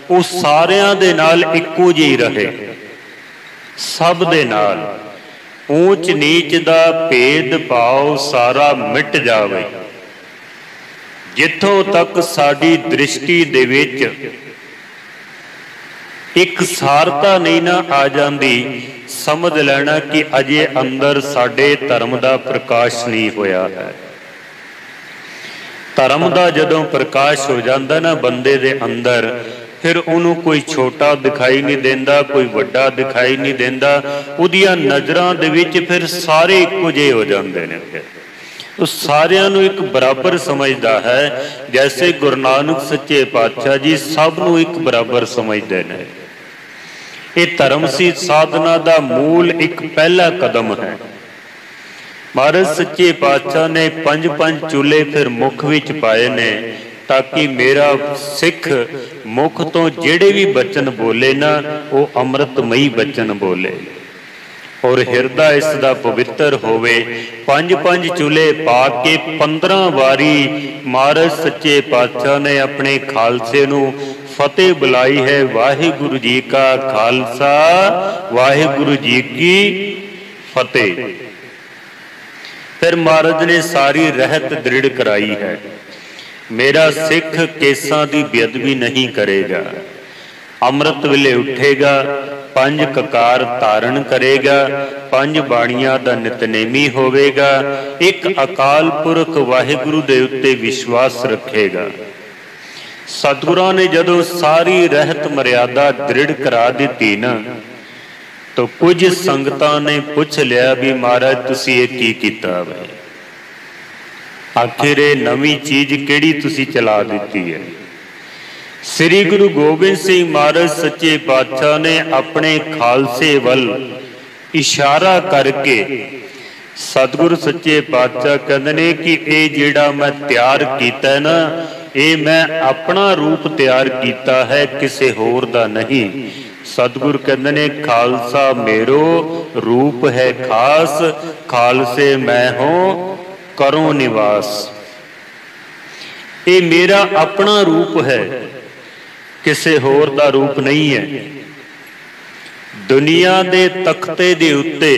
वो सारियां दे नाल इक्को जी रहे, सब दे नाल ऊंच नीच दा भेद भाव सारा मिट जावे। जिथों तक साडी दृष्टि दे विच एक सारता नहीं ना आ जाती, समझ लेना कि अजे अंदर साडे धर्म दा प्रकाश नहीं होया है। धर्म दा जदों प्रकाश हो जाता ना बंदे दे अंदर, फिर उन्हों कोई छोटा दिखाई नहीं देंदा, कोई वड्डा दिखाई नहीं देंदा। उहदियां नज़रां दे विच फिर सारे इक्को जिहे हो जाते हैं। फिर तो सारियां नूं एक बराबर समझदा है, जैसे गुरु नानक सच्चे पातशाह जी सब नूं एक बराबर समझते हैं। ये धर्म सी साधना दा मूल एक पहला कदम है। महाराज सच्चे पातशाह ने पंज पंज चूल्हे फिर मुख विच पाए ने, ताकि मेरा सिख मुख तो जेड़े भी बचन बोले ना, वो अमृतमयी बचन बोले और हिरदा इसदा पवित्र होवे। पंज पंज चूल्हे पा के 15 वारी महाराज सच्चे पातशाह ने अपने खालसे नूं फतेह बुलाई है। वाहिगुरु जी का खालसा, वाहिगुरु जी की फतेह। फिर महाराज ने सारी रहत दृढ़ कराई है। मेरा सिख केसां दी बेअदबी नहीं करेगा, अमृत वेले उठेगा, पंज ककार धारण करेगा, पंज बाणियां दा नितनेमी होवेगा, एक अकाल पुरख वाहिगुरु दे उत्ते विश्वास रखेगा। सतगुरां ने जदों सारी रहत मर्यादा दृढ़ करा दी ना, तो कुछ संगतां ने पुछ लिया भी महाराज तुसीं ये की कीता वे? आखिर नवी चीज केड़ी तुसीं चला दी है? श्री गुरु गोबिंद सिंह महाराज सच्चे पातशाह ने अपने खालसे वल इशारा करके सतगुरु सच्चे पातशाह कहते ने कि ये जिहड़ा मैं तैयार कीता है ना, ये मैं अपना रूप तैयार कीता है, किसी होर दा नहीं। सतगुरु कहते ने खालसा मेरो रूप है खास, खालसे मैं हूं करो निवास। ये मेरा अपना रूप है, किसी होर दा रूप नहीं है। दुनिया दे तख्ते दे उत्ते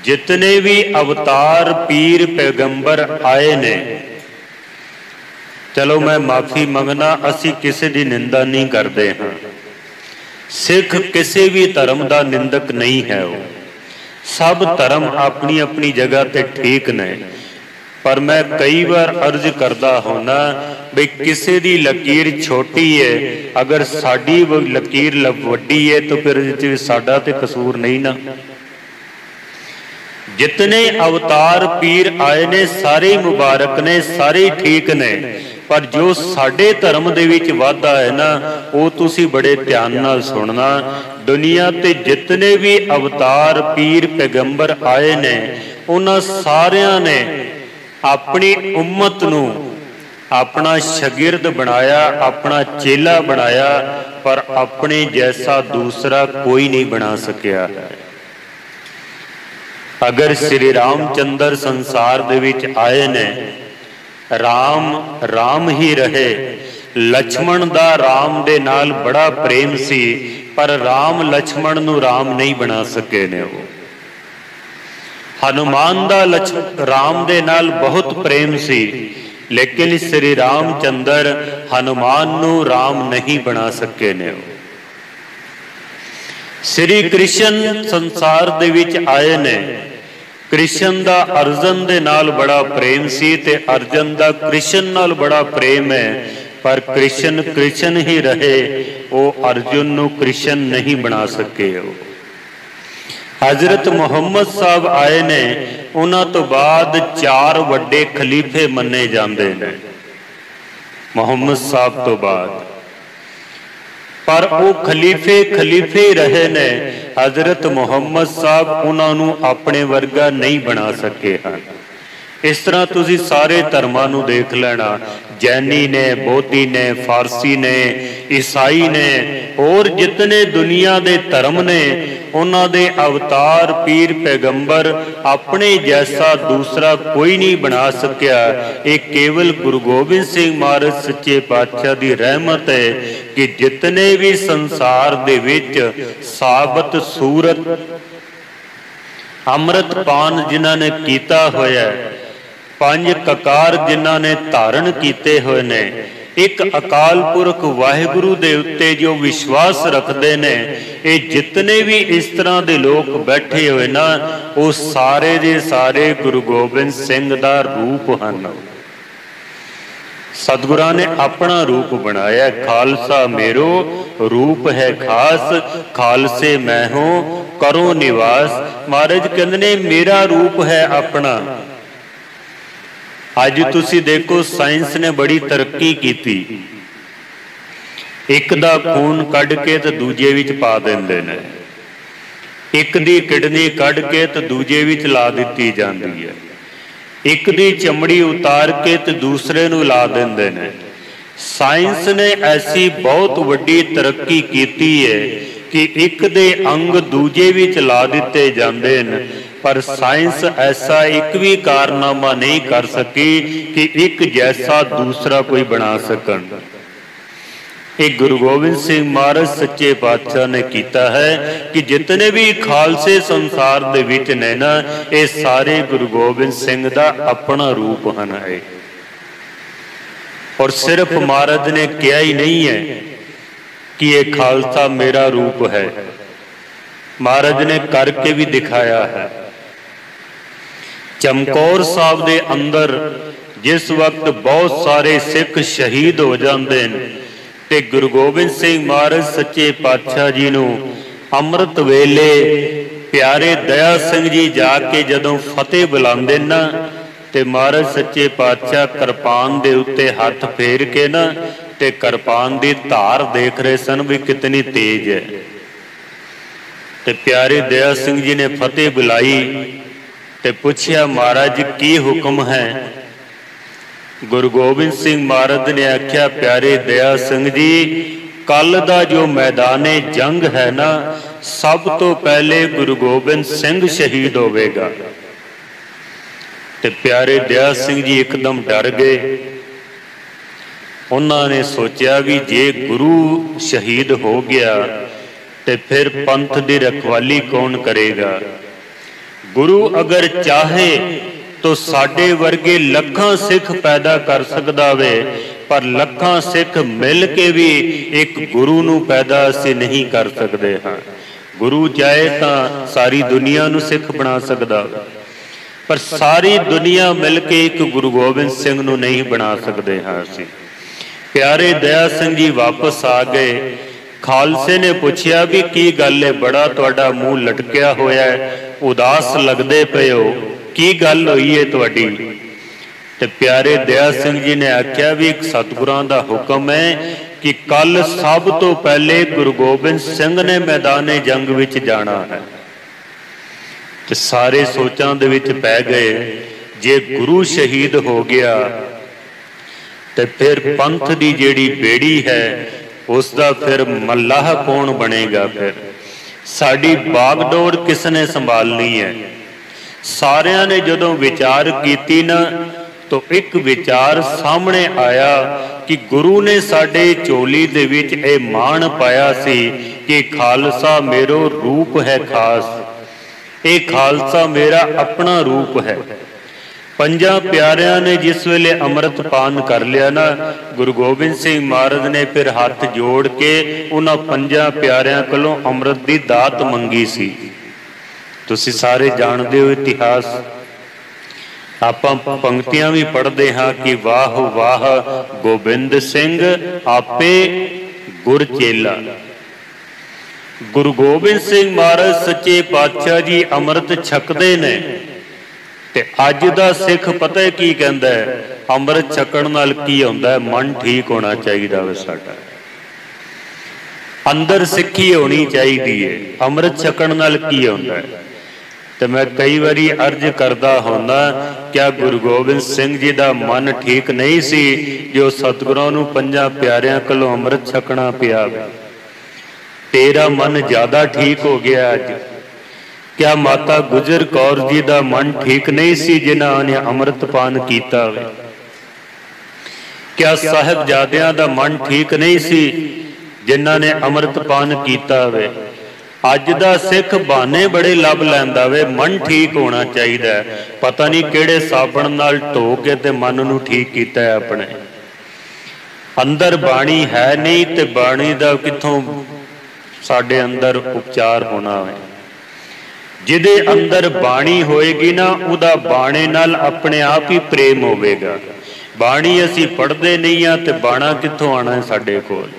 जितने भी अवतार पीर पैगंबर आए ने, चलो मैं माफी मंगना, असी किसी की निंदा नहीं करते हाँ। सिख किसी भी धर्म का निंदक नहीं है। वो सब धर्म अपनी अपनी जगह ते ठीक ने, पर मैं कई बार अर्ज करता होना भी किसी की लकीर छोटी है, अगर साडी लकीर वड्डी है तो फिर साडा ते कसूर नहीं ना। जितने अवतार पीर आए ने सारे मुबारक ने, सारे ठीक ने, पर जो साडे धर्म दे विच वाधा है ना, वो तुसी बड़े ध्यान नाल सुनना। दुनिया ते जितने भी अवतार पीर पैगंबर आए ने, उन्हां सारियां ने अपनी उम्मत नू अपना शगिर्द बनाया, अपना चेला बनाया, पर अपने जैसा दूसरा कोई नहीं बना सकिया। अगर श्री रामचंद्र संसार दे विच आए ने, राम राम ही रहे। लक्ष्मण दा राम दे नाल बड़ा प्रेम सी, पर राम लक्ष्मण नू राम नहीं बना सके ने। वो हनुमान दा राम दे नाल बहुत प्रेम सी, लेकिन श्री रामचंद्र हनुमान नू राम नहीं बना सके ने। श्री कृष्ण संसार दे विच आए ने। कृष्ण दा अर्जन दे नाल बड़ा प्रेम सी ते अर्जन दा कृष्ण नाल बड़ा प्रेम है, पर कृष्ण कृष्ण ही रहे, वो अर्जुन नू कृष्ण नहीं बना सके। हजरत मुहम्मद साहब आए ने, उन्हां तो बाद 4 वड्डे खलीफे मन्ने जांदे ने मुहम्मद साहब तो बाद, पर वो खलीफे खलीफे रहे ने। हजरत मुहम्मद साहब उन्होंने अपने वर्गा नहीं बना सके हैं। इस तरह तुसी सारे धर्मां नूं देख लेना, जैनी ने, बोधी ने, फारसी ने, ईसाई ने, और जितने दुनिया दे धर्म ने, उन्हां दे अवतार पीर पैगंबर अपने जैसा दूसरा कोई नहीं बना सकिया। एक केवल गुरु गोबिंद सिंह महाराज सच्चे पातशाह दी रहमत है कि जितने भी संसार दे विच साबत सूरत अमृत पान जिन्हां ने कीता होया, 5 ककार जिन्हां ने धारण कीते हुए ने, एक अकाल पुरख वाहिगुरु दे उत्ते जो विश्वास रखते ने, ये जितने भी इस तरह के लोग बैठे हुए ना, वो सारे दे सारे गुरु गोबिंद सिंह दा रूप हैं। सतगुरां ने अपना रूप बनाया। खालसा मेरो रूप है खास, खालसे मैं हूं करो निवास। महाराज कहते ने मेरा रूप है अपना। अज तुसी देखो साइंस ने बड़ी तरक्की की, एक दा खून कढ़ के तो दूजे विच पा देंदे ने, एक दी किडनी कढ़ के तो दूजे विच ला दिती जांदी है, एक दी चमड़ी उतार के तो दूसरे नूं ला देंदे ने। साइंस ने ऐसी बहुत वड्डी तरक्की की है कि एक दे अंग दूजे विच ला दिते जांदे ने, पर साइंस ऐसा एक भी कारनामा नहीं कर सकी कि एक जैसा दूसरा कोई बना सकन। एक गुरु गोबिंद सिंह महाराज सच्चे पातशाह ने किया है कि जितने भी खालसे संसार दे विच ने ना, ये सारे गुरु गोबिंद सिंह दा अपना रूप है। और सिर्फ महाराज ने कहा ही नहीं है कि ये खालसा मेरा रूप है, महाराज ने करके भी दिखाया है। चमकौर साहब दे अंदर जिस वक्त बहुत सारे सिख शहीद हो जाते हैं, ते गुरु गोबिंद सिंह महाराज सच्चे पातशाह जी नूं अमृत वेले प्यारे दया सिंह जी जाके जदों फतेह बुलांदे ना, ते महाराज सच्चे पातशाह किरपान दे उत्ते हथ फेर के ना, ते किरपान दी धार देख रहे सन भी कितनी तेज है। ते प्यारे दया सिंह जी ने फतेह बुलाई ते पूछया महाराज की हुक्म है। गुरु गोबिंद सिंह महाराज ने आख्या प्यारे दया सिंह जी, कल दा जो मैदाने जंग है ना, सब तो पहले गुरु गोबिंद सिंह शहीद होवेगा। ते प्यारे दया सिंह जी एकदम डर गए। उन्होंने सोचा भी जे गुरु शहीद हो गया ते फिर पंथ की रखवाली कौन करेगा। गुरु अगर चाहे तो साडे वर्गे लखां सिख पैदा कर सकदा वे, पर लखां सिख मिल के भी एक गुरु नूं पैदा असीं नहीं कर सकते हाँ। गुरु चाहे तो सारी दुनिया नूं सिख बना सकदा, पर सारी दुनिया मिल के एक गुरु गोबिंद सिंह नूं नहीं बना सकते हाँ असीं। प्यारे दया सिंह जी वापस आ गए। खालसे ने पूछया भी की गल है, बड़ा तुहाडा मूँह लटकिया होया है, उदास लगदे पे हो, की गल होई है तुहाडी। ते प्यारे दया सिंह जी ने आख्या भी एक सतगुरां दा हुक्म है कि कल सब तो पहले गुरु गोबिंद सिंह ने मैदाने जंग विच जाना है। ते सारे सोचां दे विच पै गए, जे गुरु शहीद हो गया ते फिर पंथ दी जेड़ी बेड़ी है उसका फिर मल्लाह कौन बनेगा। फिर साड़ी बागडोर किसने संभालनी है। सारियां ने जदों विचार कीती ना, तो एक विचार सामने आया कि गुरु ने साडे चोली दे विच ए मान पाया सी कि खालसा मेरो रूप है खास, ये खालसा मेरा अपना रूप है। पंजा प्यारिਆਂ ने जिस वेले अमृत पान कर लिया ना, गुरु गोबिंद सिंह महाराज ने फिर हाथ जोड़ के उन्हां पंजा प्यारिਆਂ कोलों अमृत की दात मंगी सी। तुसीं सारे जानते हो इतिहास, आपां पंक्तियां भी पढ़ते हाँ कि वाह वाह गोबिंद सिंह आपे गुर चेला। गुरु गोबिंद सिंह महाराज सच्चे पातशाह जी अमृत छकते ने ते अज दा सिख पता है की कहंदा है, अमृत छकण नाल की हुंदा है, मन ठीक होना चाहिए वे साडा, अंदर सिक्खी होनी चाहिए है। अमृत छकण नाल की हुंदा है। तो मैं कई बारी अर्ज करदा हुंदा, क्या गुरु गोबिंद सिंह जी दा मन ठीक नहीं सी जो सतगुरां नूं पंजां प्यारिਆਂ कोलों अमृत छकना पिया? तेरा मन ज्यादा ठीक हो गया अज। क्या माता गुजर कौर जी का मन ठीक नहीं सी जिन्हां ने अमृत पान किया? क्या साहिबजादियां दा मन ठीक नहीं सी जिन्हां ने अमृत पान किया? अज दा सिख बहाने बड़े लभ लैंदा वे, मन ठीक होना चाहिए, पता नहीं किहड़े साबण नाल धो के ते मन नूं ठीक कीता है अपने। अंदर बाणी है नहीं ते बाणी दा कित्थों साडे अंदर उपचार होना है। जिदे अंदर बाणी होएगी ना, उदा बाणे नाल अपने आप ही प्रेम होवेगा। बाणी असी पढ़ते नहीं हाँ ते बाणा कित्थों आना है साडे कोल?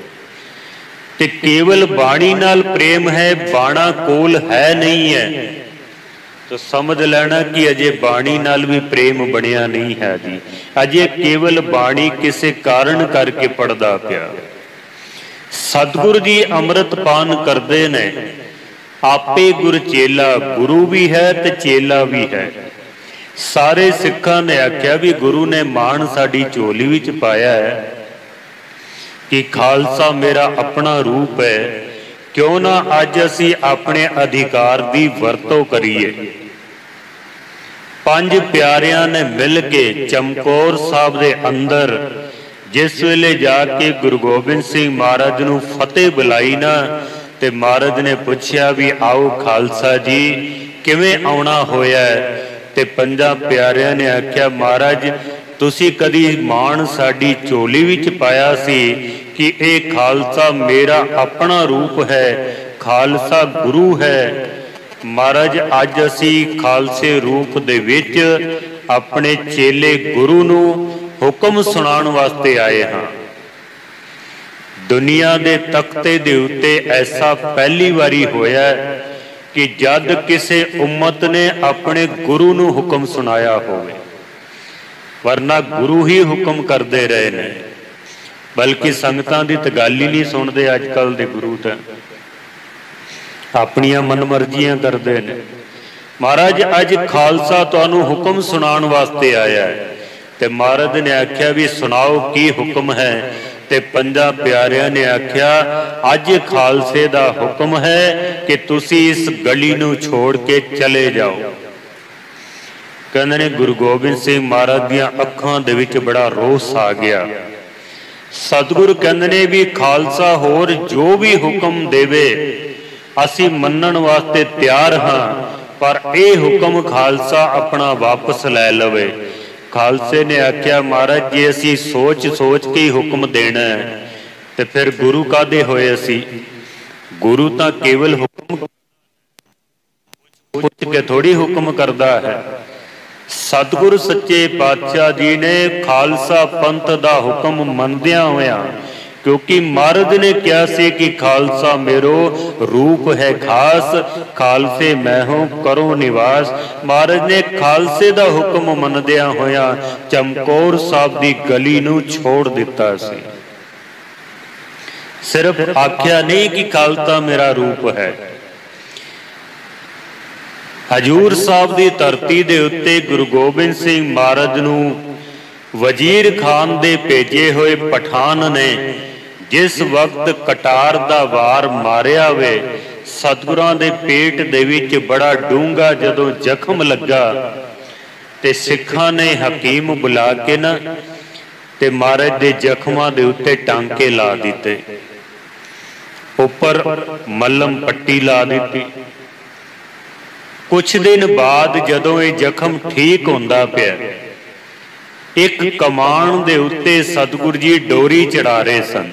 ते केवल बाणी नाल प्रेम है, बाणा कोल है नहीं है, तो समझ लेना कि अजे बाणी नाल भी प्रेम बनिया नहीं है जी। अजे केवल बाणी किसी कारण करके पढ़दा पिया। सतगुरु जी अमृत पान करते ने, आपे गुर चेला, गुरु भी है ते चेला भी है। सारे सिखां ने आख्या भी गुरु ने मान साडी झोली विच पाया है कि खालसा मेरा अपना रूप है, क्यों ना अज असी अपने अधिकार की वरतों करिए। पंज प्यारियां ने मिल के चमकौर साहब दे अंदर जिस वेले जाके गुरु गोबिंद सिंह महाराज नूं फतेह बुलाई ना, ते महाराज ने पूछया भी आओ खालसा जी किवें आउणा होया है? ते पंजा प्यारियां ने आख्या महाराज तुसी कदी मान साडी झोली विच पाया सी कि ये खालसा मेरा अपना रूप है, खालसा गुरु है। महाराज अज असी खालसे रूप दे विच अपने चेले गुरु नूं हुक्म सुनाउण वास्ते आए हाँ। दुनिया दे तख्ते दे उत्ते ऐसा पहली बारी होया कि जद किसी उम्मत ने अपने गुरु नूं हुक्म सुनाया होवे, वरना गुरु ही हुक्म करते रहे ने, बल्कि संगतां दी तो गल ही नहीं सुनते अजकल दे गुरु, तो अपनियां मनमर्जियां करते ने। महाराज अज खालसा तुहानूं हुक्म सुनाउण वास्ते आया है। ते महाराज ने आख्या भी सुनाओ की हुक्म है? ते पंजा प्यारियां ने आख्या अज खालसे दा हुक्म है कि तुसी इस गली नूं छोड़ के चले जाओ। कहंदे ने गुरु गोबिंद सिंह महाराज दियां अखां दे विच बड़ा रोस आ गया। सतगुरु कहंदे ने भी खालसा होर जो भी हुक्म देवे असी मन्नण वास्ते तैयार हाँ, पर यह हुक्म खालसा अपना वापस लै लवे। खालसे ने आख्या महाराज जी असी सोच सोच के ही हुक्म देना है, तो फिर गुरु कादे होए असी? गुरु तो केवल हुक्म पूछ के थोड़ी हुक्म करता है। सतगुरु सच्चे पातशाह जी ने खालसा पंथ का हुक्म मनदिया होया, क्योंकि महाराज ने कहा से कि खालसा मेरो रूप है खास, खालसे मैं हूं करो निवास। महाराज ने खालसे दा हुक्म मनदिया होया चमकौर साहब दी गली नूं छोड़ दिता सी। सिर्फ आख्या नहीं कि खालसा मेरा रूप है। हजूर साहब दी धरती दे उत्ते गुरु गोबिंद सिंह महाराज नूं वजीर खान दे भेजे हुए पठान ने जिस वक्त कटार दा वार मारिया वे, सतगुरां दे पेट दे विच बड़ा डूंगा जदों जख्म लगा ते सिखां ने हकीम बुला के ना ते महाराज दे जख्मां दे उत्ते टांके ला दिते, उपर मलम पट्टी ला दी। कुछ दिन बाद जदों ये जख्म ठीक होंदा पिया एक कमान दे उत्ते सतगुरु जी डोरी चढ़ा रहे सन,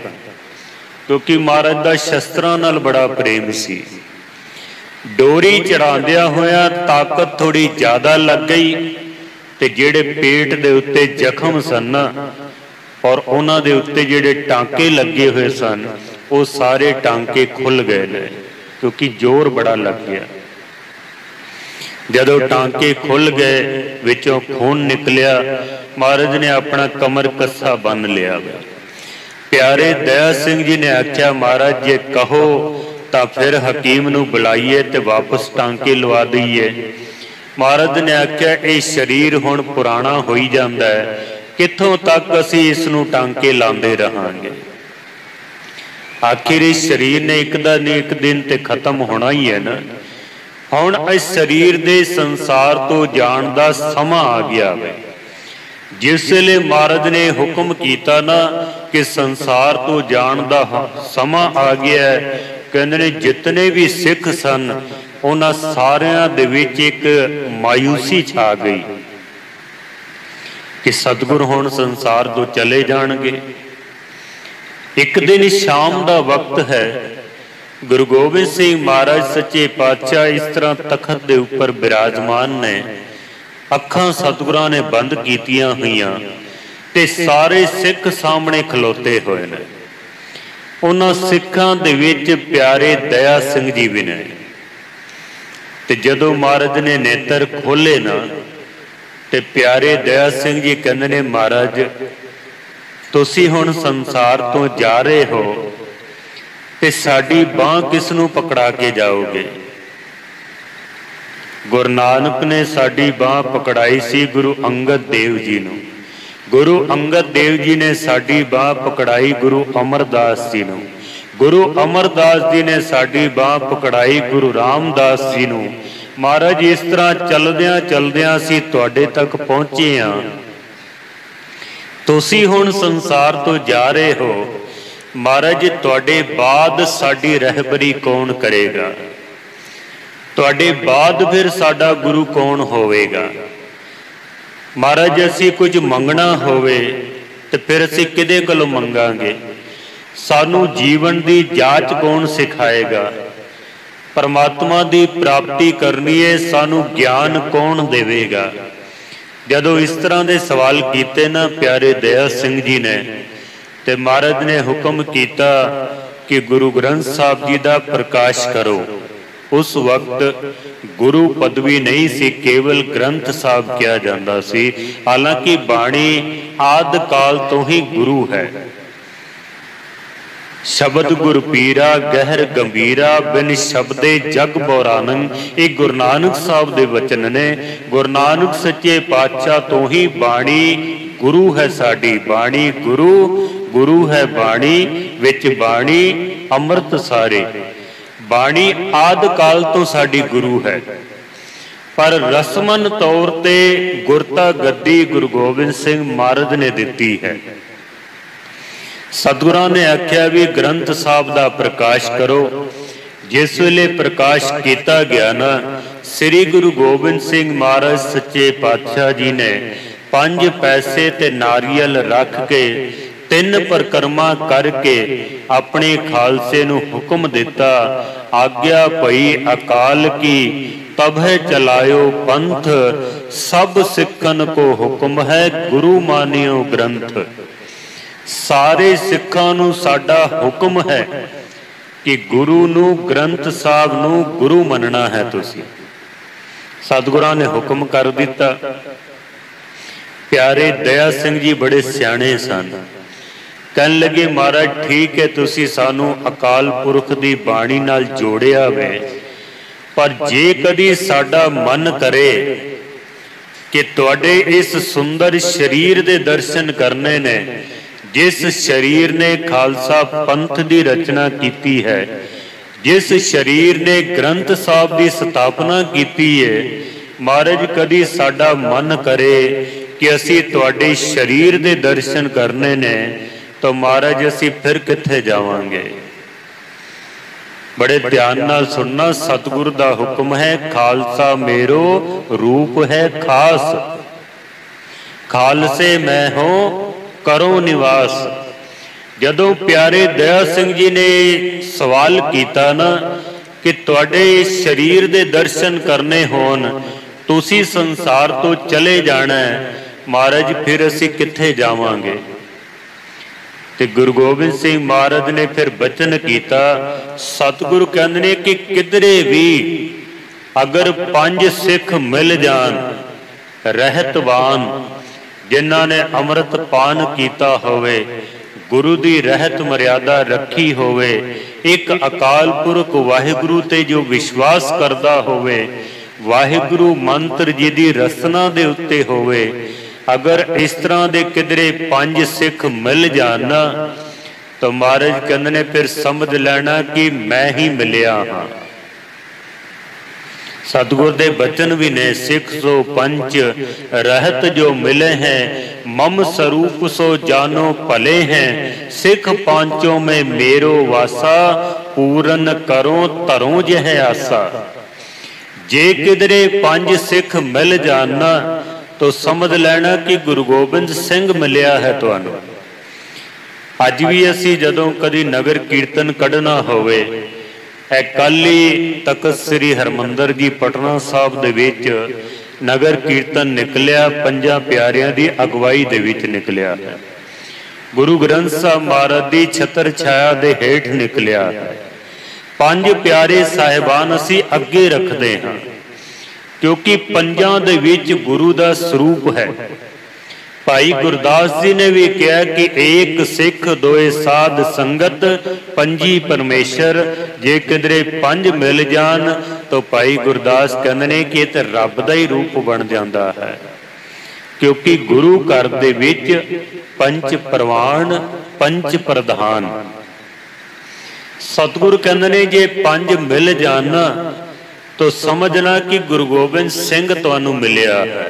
क्योंकि महाराज दा शस्त्रां नाल बड़ा प्रेम सी। डोरी चढ़ांदिया होया ताकत थोड़ी ज्यादा लग गई ते जेड़े पेट दे उत्ते जख्म सन और उन्हां दे उत्ते जेड़े टांके लगे हुए सन वो सारे टांके खुल गए ने, क्योंकि जोर बड़ा लग गया। जदों टांके खुल गए विचों खून निकलिया, महाराज ने अपना कमर कस्सा बन लिया। प्यारे दया सिंह जी ने आख्या महाराज जे कहो तो फिर हकीम नूं बुलाइए ते वापस टांके लवा दईए। महाराज ने आख्या ये शरीर हुण पुराना होई जांदा है, कित्थों तक असीं इस नूं टांके लांदे रहांगे। आखिर इस शरीर ने एक दिन ते खत्म होना ही है ना। हुण इस शरीर दे संसार तो जाण दा समा आ गया है। जिस वेले महाराज ने हुक्म किया ना कि संसार तो जाण दा समा आ गया है, कहंदे ने जितने भी सिख सन उन्हां सारियां दे विच एक मायूसी छा गई कि सतगुरु हुण संसार तो चले जाणगे। एक दिन शाम दा वक्त है, गुरु गोबिंद सिंह महाराज सच्चे पातशाह इस तरह तखत के उपर विराजमान ने, अखां सतगुरां ने बंद कीतियां हुईयां ते सारे सिख सामने खलोते हुए ने। उन्हां सिखां दे विच प्यारे दया सिंह जी भी ने। ते जदों महाराज ने नेत्र खोले ना ते प्यारे दया सिंह जी कहंदे ने महाराज तुसीं हुण संसार तो जा रहे हो ते साडी बांह किस नूं पकड़ा के जाओगे। गुरु नानक ने साडी बांह पकड़ाई सी गुरु अंगद देव जी नूं। गुरु अंगद देव जी ने साडी बांह पकड़ाई गुरु अमरदास जी नूं। गुरु अमरदास जी ने साडी बांह पकड़ाई गुरु रामदास जी नूं। महाराज इस तरह चलदियां चलदियां असीं तुहाडे तक पहुंचे हां। तुसीं हुण संसार तो जा रहे हो, महाराज तुहाडे बाद साडी रहबरी कौन करेगा? तुहाडे बाद फिर साडा गुरु कौन होवेगा? महाराज असीं कुछ मंगना होवे ते फिर असीं किहदे कोलों मंगांगे? सानू जीवन दी जाच कौन सिखाएगा? परमात्मा दी प्राप्ति करनी है, सानू ज्ञान कौन देवेगा? जदों इस तरह दे सवाल कीते ना प्यारे दया सिंह जी ने, ते महाराज ने हुक्म किया कि गुरु ग्रंथ साहब जी का प्रकाश करो। उस वक्त गुरु पदवी नहीं सी, केवल ग्रंथ साहब किया जाता सी। हालांकि बाणी आदि काल तो ही गुरु है। शब्द गुर पीरा गहर गंभीरा बिन शब्दे जग बोरानन, ये गुरु नानक साहब दे वचन ने। गुरु नानक सच्चे पातशाह तो ही बाणी गुरु है साडी। बाणी गुरु, गुरु है बाणी, विच बाणी अमृत सारे। बाणी आदि काल तो साडी गुरु है, पर रस्मन तौर ते गुरता गद्दी गुरु गोबिंद सिंह महाराज ने दिती है। सतगुरां ने आख्या भी ग्रंथ साहब का प्रकाश करो। जिस वेले प्रकाश किया गया ना, श्री गुरु गोबिंद सिंह महाराज सच्चे पातशाह जी ने 5 पैसे ते नारियल रख के 3 परिक्रमा करके अपने खालसे नूं हुक्म दिता, आज्ञा पई अकाल की तबह चलायो पंथ, सब सिखन को हुक्म है गुरु मानियो ग्रंथ। सारे सिखां नूं साडा हुक्म है कि गुरु नूं ग्रंथ साहब नूं गुरु मनना है। तुसीं सतगुरां ने हुक्म कर दिता। प्यारे दया सिंह जी बड़े सियाणे सन। कहन लगे महाराज ठीक है तुसीं सानू अकाल पुरख दी बाणी नाल जोड़िया वे, पर जे कदी साडा मन करे कि तुहाडे इस सुंदर शरीर दे दर्शन करने ने, जिस शरीर ने खालसा पंथ की रचना की है, जिस शरीर ने ग्रंथ साहब की स्थापना की है, महाराज कदी साडा मन करे कि असी तुहाडे शरीर के दर्शन करने ने, तो महाराज असी फिर कित्थे जावांगे? बड़े ध्यान नाल सुनना, सतगुरु दा हुक्म है खालसा मेरो रूप है खास। खालसे मैं हो करो निवास। जदों प्यारे दया सिंह जी ने सवाल किया ना कि तुहाडे शरीर दे दर्शन करने होन, तुसी संसार तो चले जाना है, महाराज फिर असी कित्थे जावांगे। ते गुरु गोबिंद सिंह महाराज ने फिर बचन किया, सतगुरु कहंदे ने कि किधरे भी अगर 5 सिख मिल जान रहतवान, जिन्हां ने अमृत पान किया होवे, गुरु की रहत मर्यादा रखी होवे, एक अकाल पुरख वाहिगुरु ते जो विश्वास करता होवे, वाहिगुरु मंत्र जी की रसना दे उत्ते होवे, अगर इस तरह के किधरे 5 सिख मिल जान ना, तो महाराज कहंदे ने फिर समझ लेना कि मैं ही मिलिया हाँ। सतगुर दे बचन भी ने, सिख सो पंच रहत जो मिले हैं, मम स्वरूप सो जानो भले हैं, सिख पांचों में मेरो वासा, पूरन करो धरो जह आसा। जे किधरे 5 सिख मिल जाना तो समझ लेना कि गुरु गोबिंद सिंह मिलिया है तुहानू। अज भी असी जदों कदी नगर कीर्तन कढ़ना होवे, कल तख्त श्री हरमंदर जी पटना साहब दे विच नगर कीर्तन निकलिया, 5 प्यारियां दी अगवाई दे विच निकलिया है। गुरु ग्रंथ साहब महाराज दी छतर छाया दे हेठ निकलिया है। 5 प्यारे साहिबान असी अगे रखते हैं, क्योंकि 5 दे विच गुरु दा स्वरूप है। भाई गुरदास जी ने भी कहा कि एक सिख दोए साध संगत, 5 परमेश्वर। जे किधरे 5 मिल जान तो भाई गुरदास कहते हैं कि ये रब का ही रूप बन जाता है, क्योंकि गुरु घर दे विच 5 प्रवान 5 प्रधान। सतगुरु कहते हैं जे 5 मिल जान तो समझना कि गुरु गोबिंद सिंह तुहानू मिलिया है।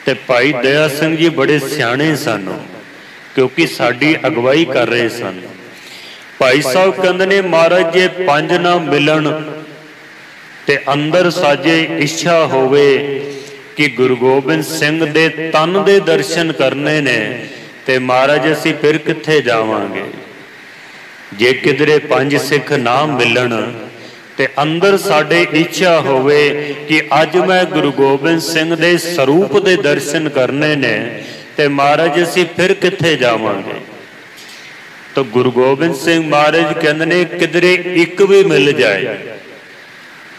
ते भाई दया सिंह जी बड़े सियाणे सन, क्योंकि साडी अगवाई कर रहे सन। भाई साहब कहंदे ने महाराज जे 5 ना मिलन ते अंदर साजे इच्छा होवे कि गुरु गोबिंद सिंह दे तन दे दर्शन करने ने, ते महाराज असी फिर कित्थे जावांगे। जे किधरे 5 सिख ना मिलन ते अंदर साडे इच्छा होवे कि अज मैं गुरु गोबिंद सिंह दे स्वरूप दे दर्शन करने ने, ते महाराज असी फिर कित्थे जावांगे। तो गुरु गोबिंद सिंह महाराज कहंदे ने किधरे एक भी मिल जाए,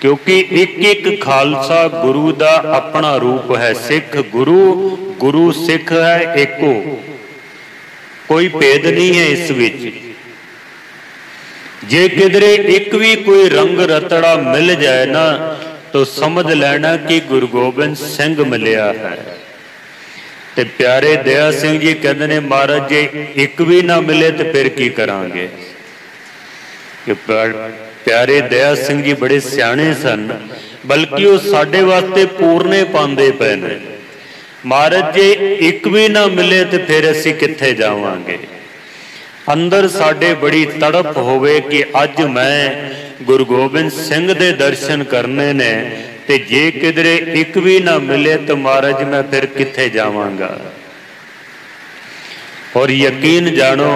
क्योंकि एक एक खालसा गुरु दा अपना रूप है। सिख गुरु, गुरु सिख है एको, कोई भेद नहीं है इस विच। जे किधरे एक भी कोई रंग रतड़ा मिल जाए ना तो समझ लेना कि गुरु गोबिंद सिंह मिलिया है। ते प्यारे दया सिंह जी कहते हैं महाराज जे एक भी ना मिले तो फिर की करांगे। कि प्यारे दया सिंह जी बड़े सियाणे सन, बल्कि वो साडे वास्ते पूरने पांदे पे ने। महाराज जे एक भी ना मिले तो फिर असी कित्थे जावांगे। अंदर साडे बड़ी तड़प होवे कि अज मैं गुरु गोबिंद सिंह दे दर्शन करने ने, ते जे किधरे एक भी ना मिले तो महाराज मैं फिर कित्थे जावांगा। और यकीन जानो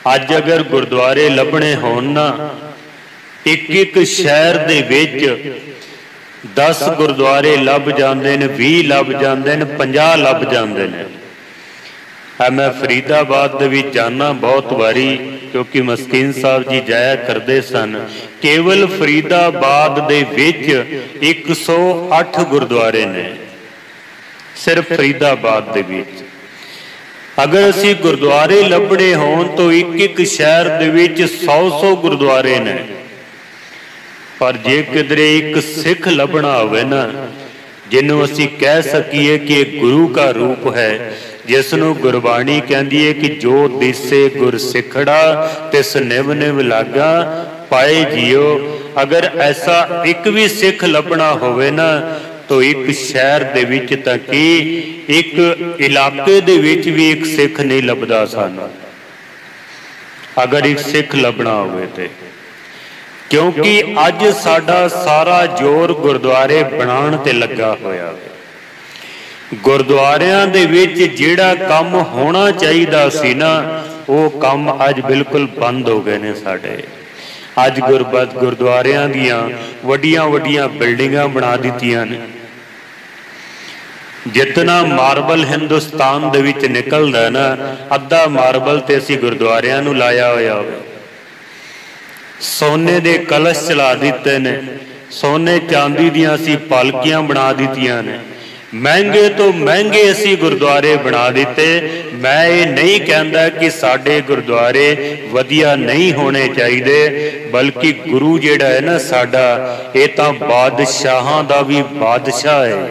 अज अगर गुरुद्वारे लभने होन ना, एक एक शहर दे विच 10 गुरुद्वारे लभ जांदे ने, 20 लभ जांदे ने, 50 लभ जांदे ने। मैं फरीदाबाद भी जाना बहुत बारी, क्योंकि मस्कीन साहब जी जाया करते सन। केवल फरीदाबाद दे विच 108 गुरुद्वारे ने, सिर्फ फरीदाबाद दे विच। अगर असी गुरुद्वारे लभने होन तो एक एक शहर दे विच 100 गुरुद्वारे ने। पर जे किधरे एक सिख लभना होवे ना, जिन्हों असी कह सकीए कि एक गुरु का रूप है, जिसनों गुरबाणी कहती है कि जो दिसे गुर सिखड़ा तिस निव निव लागा पाए जियो। अगर ऐसा एक भी सिख लभना होवे ना तो एक शहर दे विच तक एक इलाके दे विच भी एक सिख नहीं लभदा सानू, अगर एक सिख लभना होवे ते। क्योंकि अज साडा सारा जोर गुरुद्वारे बनाउण ते लगा होया। ਗੁਰਦੁਆਰਿਆਂ ਦੇ ਵਿੱਚ ਜਿਹੜਾ ਕੰਮ ਹੋਣਾ ਚਾਹੀਦਾ ਸੀ ਨਾ, ਉਹ ਕੰਮ ਅੱਜ ਬਿਲਕੁਲ ਬੰਦ ਹੋ ਗਏ ਨੇ ਸਾਡੇ। ਅੱਜ ਗੁਰਦੁਆਰਿਆਂ ਦੀਆਂ ਵੱਡੀਆਂ ਵੱਡੀਆਂ ਬਿਲਡਿੰਗਾਂ ਬਣਾ ਦਿੱਤੀਆਂ ਨੇ। ਜਿਤਨਾ ਮਾਰਬਲ ਹਿੰਦੁਸਤਾਨ ਦੇ ਵਿੱਚ ਨਿਕਲਦਾ ਨਾ, ਅੱਧਾ ਮਾਰਬਲ ਤੇ ਅਸੀਂ ਗੁਰਦੁਆਰਿਆਂ ਨੂੰ ਲਾਇਆ ਹੋਇਆ ਹੋਵੇ। ਸੋਨੇ ਦੇ ਕਲਸ਼ ਚਲਾ ਦਿੱਤੇ ਨੇ, ਸੋਨੇ ਚਾਂਦੀ ਦੀਆਂ ਅਸੀਂ ਪਾਲਕੀਆਂ ਬਣਾ ਦਿੱਤੀਆਂ ਨੇ, ਮਹਿੰਗੇ ਤੋਂ ਮਹਿੰਗੇ ਅਸੀਂ ਗੁਰਦੁਆਰੇ ਬਣਾ ਦਿੱਤੇ। ਮੈਂ ਇਹ ਨਹੀਂ ਕਹਿੰਦਾ ਕਿ ਸਾਡੇ ਗੁਰਦੁਆਰੇ ਵਧੀਆ ਨਹੀਂ ਹੋਣੇ ਚਾਹੀਦੇ, ਬਲਕਿ ਗੁਰੂ ਜਿਹੜਾ ਹੈ ਨਾ ਸਾਡਾ, ਇਹ ਤਾਂ ਬਾਦਸ਼ਾਹਾਂ ਦਾ ਵੀ ਬਾਦਸ਼ਾਹ ਹੈ।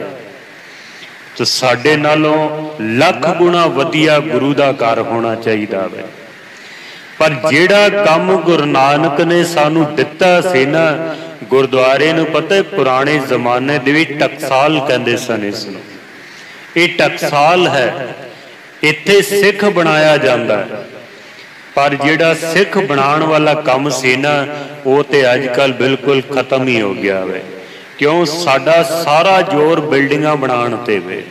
ਤੇ ਸਾਡੇ ਨਾਲੋਂ ਲੱਖ ਗੁਣਾ ਵਧੀਆ ਗੁਰੂ ਦਾ ਘਰ ਹੋਣਾ ਚਾਹੀਦਾ ਹੈ। ਪਰ ਜਿਹੜਾ ਕੰਮ ਗੁਰੂ ਨਾਨਕ ਨੇ ਸਾਨੂੰ ਦਿੱਤਾ ਸੀ ਨਾ, ਗੁਰਦੁਆਰੇ ਨੂੰ ਪਤਾ ਹੈ ਪੁਰਾਣੇ ਜ਼ਮਾਨੇ ਦੇ ਵਿੱਚ ਟਕਸਾਲ ਕਹਿੰਦੇ ਸਨ ਇਸ ਨੂੰ। ਇਹ ਟਕਸਾਲ ਹੈ, ਇੱਥੇ ਸਿੱਖ ਬਣਾਇਆ ਜਾਂਦਾ ਹੈ। ਪਰ ਜਿਹੜਾ ਸਿੱਖ ਬਣਾਉਣ ਵਾਲਾ ਕੰਮ ਸੀ ਨਾ, ਉਹ ਤੇ ਅੱਜ ਕੱਲ੍ਹ ਬਿਲਕੁਲ ਖਤਮ ਹੀ ਹੋ ਗਿਆ ਵੇ। ਕਿਉਂ? ਸਾਡਾ ਸਾਰਾ ਜ਼ੋਰ ਬਿਲਡਿੰਗਾਂ ਬਣਾਉਣ ਤੇ ਵੇ।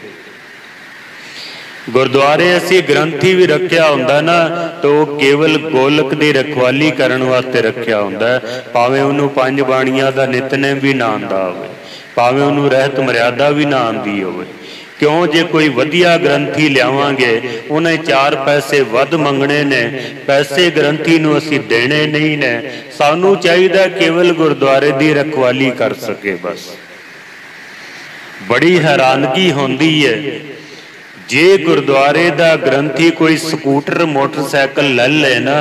ਗੁਰਦੁਆਰੇ ਅਸੀਂ ਗ੍ਰੰਥੀ ਵੀ ਰੱਖਿਆ ਹੁੰਦਾ ਨਾ, ਤਾਂ ਉਹ ਕੇਵਲ ਗੋਲਕ ਦੀ ਰਖਵਾਲੀ ਕਰਨ ਵਾਸਤੇ ਰੱਖਿਆ ਹੁੰਦਾ, ਭਾਵੇਂ ਉਹਨੂੰ 5 ਬਾਣੀਆਂ ਦਾ ਨਿਤਨੇਮ ਵੀ ਨਾ ਆਉਂਦਾ ਹੋਵੇ, ਭਾਵੇਂ ਉਹਨੂੰ ਰਹਿਤ ਮਰਿਆਦਾ ਵੀ ਨਾ ਆਉਂਦੀ ਹੋਵੇ। ਕਿਉਂ? ਜੇ ਕੋਈ ਵਧੀਆ ਗ੍ਰੰਥੀ ਲਿਆਵਾਂਗੇ, ਉਹਨੇ 4 ਪੈਸੇ ਵੱਧ ਮੰਗਣੇ ਨੇ, ਪੈਸੇ ਗ੍ਰੰਥੀ ਨੂੰ ਅਸੀਂ ਦੇਣੇ ਨਹੀਂ ਨੇ। ਸਾਨੂੰ ਚਾਹੀਦਾ ਕੇਵਲ ਗੁਰਦੁਆਰੇ ਦੀ ਰਖਵਾਲੀ ਕਰ ਸਕੇ ਬਸ। ਬੜੀ ਹੈਰਾਨਗੀ ਹੁੰਦੀ ਹੈ, ਜੇ ਗੁਰਦੁਆਰੇ ਦਾ ਗ੍ਰੰਥੀ ਕੋਈ ਸਕੂਟਰ ਮੋਟਰਸਾਈਕਲ ਲੈ ਲੈ ਨਾ,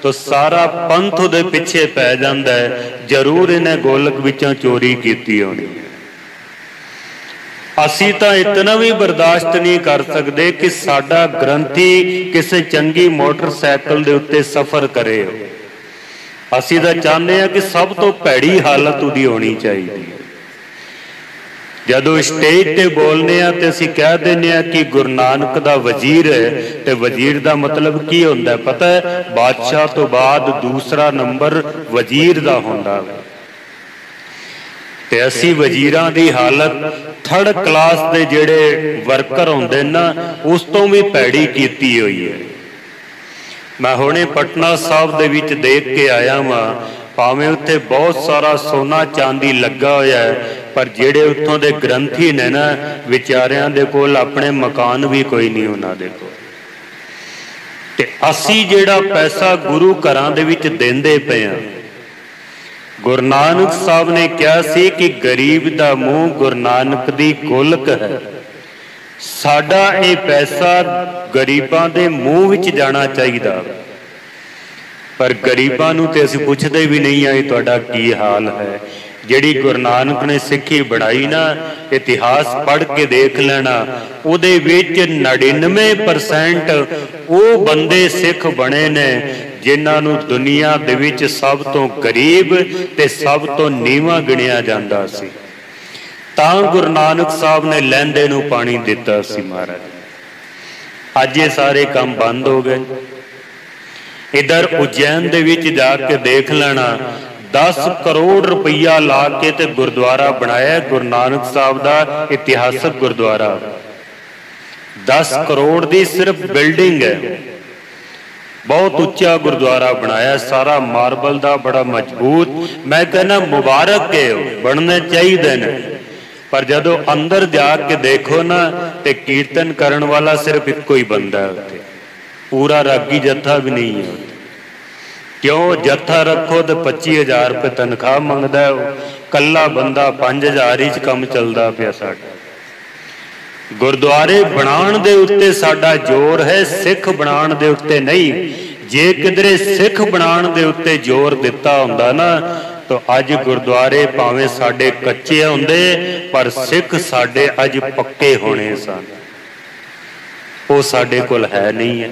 ਤਾਂ ਸਾਰਾ ਪੰਥ ਉਹਦੇ ਪਿੱਛੇ ਪੈ ਜਾਂਦਾ ਹੈ, ਜ਼ਰੂਰ ਇਹਨੇ ਗੋਲਕ ਵਿੱਚੋਂ ਚੋਰੀ ਕੀਤੀ ਹੋਣੀ। ਅਸੀਂ ਤਾਂ ਇਤਨਾ ਵੀ ਬਰਦਾਸ਼ਤ ਨਹੀਂ ਕਰ ਸਕਦੇ ਕਿ ਸਾਡਾ ਗ੍ਰੰਥੀ ਕਿਸੇ ਚੰਗੀ ਮੋਟਰਸਾਈਕਲ ਦੇ ਉੱਤੇ ਸਫ਼ਰ ਕਰੇ। ਅਸੀਂ ਤਾਂ ਚਾਹੁੰਦੇ ਹਾਂ ਕਿ ਸਭ ਤੋਂ ਭੈੜੀ ਹਾਲਤ ਉਹਦੀ ਹੋਣੀ ਚਾਹੀਦੀ ਹੈ। ਜਦੋਂ ਸਟੇਜ ਤੇ ਬੋਲਨੇ ਆ ਤੇ ਅਸੀਂ ਕਹਿ ਦਿੰਦੇ ਆ ਕਿ ਗੁਰੂ ਨਾਨਕ ਦਾ ਵਜ਼ੀਰ ਹੈ, ਤੇ ਵਜ਼ੀਰ ਦਾ ਮਤਲਬ ਕੀ ਹੁੰਦਾ ਪਤਾ ਹੈ? ਬਾਦਸ਼ਾਹ ਤੋਂ ਬਾਅਦ ਦੂਸਰਾ ਨੰਬਰ ਵਜ਼ੀਰ ਦਾ ਹੁੰਦਾ ਹੈ। ਤੇ ਅਸੀਂ ਵਜ਼ੀਰਾਂ ਦੀ ਹਾਲਤ 3rd ਕਲਾਸ ਦੇ ਜਿਹੜੇ ਵਰਕਰ ਹੁੰਦੇ ਨਾ, ਉਸ ਤੋਂ ਵੀ ਭੈੜੀ ਕੀਤੀ ਹੋਈ ਹੈ। ਮੈਂ ਹੁਣੇ ਪਟਨਾ ਸਾਹਿਬ ਦੇ ਵਿੱਚ ਦੇਖ ਕੇ ਆਇਆ ਵਾਂ, ਭਾਵੇਂ ਉੱਥੇ ਬਹੁਤ ਸਾਰਾ ਸੋਨਾ ਚਾਂਦੀ ਲੱਗਾ ਹੋਇਆ ਹੈ, ਪਰ ਜਿਹੜੇ ਉੱਥੋਂ ਦੇ ਗ੍ਰੰਥੀ ਨੇ ਨਾ, ਵਿਚਾਰਿਆਂ ਦੇ ਕੋਲ ਆਪਣੇ ਮਕਾਨ ਵੀ ਕੋਈ ਨਹੀਂ ਉਹਨਾਂ ਦੇ ਕੋਲ। ਤੇ ਅਸੀਂ ਜਿਹੜਾ ਪੈਸਾ ਗੁਰੂ ਘਰਾਂ ਦੇ ਵਿੱਚ ਦਿੰਦੇ ਪਏ ਹਾਂ, ਗੁਰੂ ਨਾਨਕ ਸਾਹਿਬ ਨੇ ਕਿਹਾ ਸੀ ਕਿ ਗਰੀਬ ਦਾ ਮੂੰਹ ਗੁਰੂ ਨਾਨਕ ਦੀ ਗੋਲਕ ਹੈ। ਸਾਡਾ ਇਹ ਪੈਸਾ ਗਰੀਬਾਂ ਦੇ ਮੂੰਹ ਵਿੱਚ ਜਾਣਾ ਚਾਹੀਦਾ, ਪਰ ਗਰੀਬਾਂ ਨੂੰ ਤੇ ਅਸੀਂ ਪੁੱਛਦੇ ਵੀ ਨਹੀਂ ਆਏ ਤੁਹਾਡਾ ਕੀ ਹਾਲ ਹੈ। ਜਿਹੜੀ ਗੁਰੂ ਨਾਨਕ ਨੇ ਸਿੱਖੀ ਬਣਾਈ ਨਾ, ਇਤਿਹਾਸ ਪੜ੍ਹ ਕੇ ਦੇਖ ਲੈਣਾ, ਉਹਦੇ ਵਿੱਚ 99% ਉਹ ਬੰਦੇ ਸਿੱਖ ਬਣੇ ਨੇ ਜਿਨ੍ਹਾਂ ਨੂੰ ਦੁਨੀਆ ਦੇ ਵਿੱਚ ਸਭ ਤੋਂ ਗਰੀਬ ਤੇ ਸਭ ਤੋਂ ਨੀਵਾਂ ਗਿਣਿਆ ਜਾਂਦਾ ਸੀ। ਤਾਂ ਗੁਰੂ ਨਾਨਕ ਸਾਹਿਬ ਨੇ ਲਹਿੰਦੇ ਨੂੰ ਪਾਣੀ ਦਿੱਤਾ ਸੀ ਮਹਾਰਾਜ। ਅੱਜ ਇਹ ਸਾਰੇ ਕੰਮ ਬੰਦ ਹੋ ਗਏ। ਇਧਰ ਉਜੈਨ ਦੇ ਵਿੱਚ ਜਾ ਕੇ ਦੇਖ ਲੈਣਾ, 10 ਕਰੋੜ ਰੁਪਈਆ ਲਾ ਕੇ ਤੇ ਗੁਰਦੁਆਰਾ ਬਣਾਇਆ ਗੁਰੂ ਨਾਨਕ ਸਾਹਿਬ ਦਾ ਇਤਿਹਾਸਕ ਗੁਰਦੁਆਰਾ। 10 ਕਰੋੜ ਦੀ ਸਿਰਫ ਬਿਲਡਿੰਗ ਹੈ। ਬਹੁਤ ਉੱਚਾ ਗੁਰਦੁਆਰਾ ਬਣਾਇਆ, ਸਾਰਾ ਮਾਰਬਲ ਦਾ, ਬੜਾ ਮਜ਼ਬੂਤ। ਮੈਂ ਕਹਿੰਦਾ ਮੁਬਾਰਕ ਹੈ, ਬਣਨੇ ਚਾਹੀਦੇ ਨੇ। ਪਰ ਜਦੋਂ ਅੰਦਰ ਜਾ ਕੇ ਦੇਖੋ ਨਾ, ਤੇ ਕੀਰਤਨ ਕਰਨ ਵਾਲਾ ਸਿਰਫ ਇੱਕੋ ਹੀ ਬੰਦਾ ਹੈ ਉੱਥੇ, ਪੂਰਾ ਰਾਗੀ ਜੱਥਾ ਵੀ ਨਹੀਂ ਹੈ। ਕਿਉਂ? ਜੱਥਾ ਰੱਖੋ ਤੇ 25,000 ਰੁਪਏ ਤਨਖਾਹ ਮੰਗਦਾ ਹੈ, ਕੱਲਾ ਬੰਦਾ 5,000 ਹੀ 'ਚ ਕੰਮ ਚੱਲਦਾ ਪਿਆ ਸਾਡਾ। ਗੁਰਦੁਆਰੇ ਬਣਾਉਣ ਦੇ ਉੱਤੇ ਸਾਡਾ ਜ਼ੋਰ ਹੈ, ਸਿੱਖ ਬਣਾਉਣ ਦੇ ਉੱਤੇ ਨਹੀਂ। ਜੇ ਕਿਧਰੇ ਸਿੱਖ ਬਣਾਉਣ ਦੇ ਉੱਤੇ ਜ਼ੋਰ ਦਿੱਤਾ ਹੁੰਦਾ ਨਾ, ਤਾਂ ਅੱਜ ਗੁਰਦੁਆਰੇ ਭਾਵੇਂ ਸਾਡੇ ਕੱਚੇ ਹੁੰਦੇ, ਪਰ ਸਿੱਖ ਸਾਡੇ ਅੱਜ ਪੱਕੇ ਹੋਣੇ ਸਨ। ਉਹ ਸਾਡੇ ਕੋਲ ਹੈ ਨਹੀਂ ਹੈ।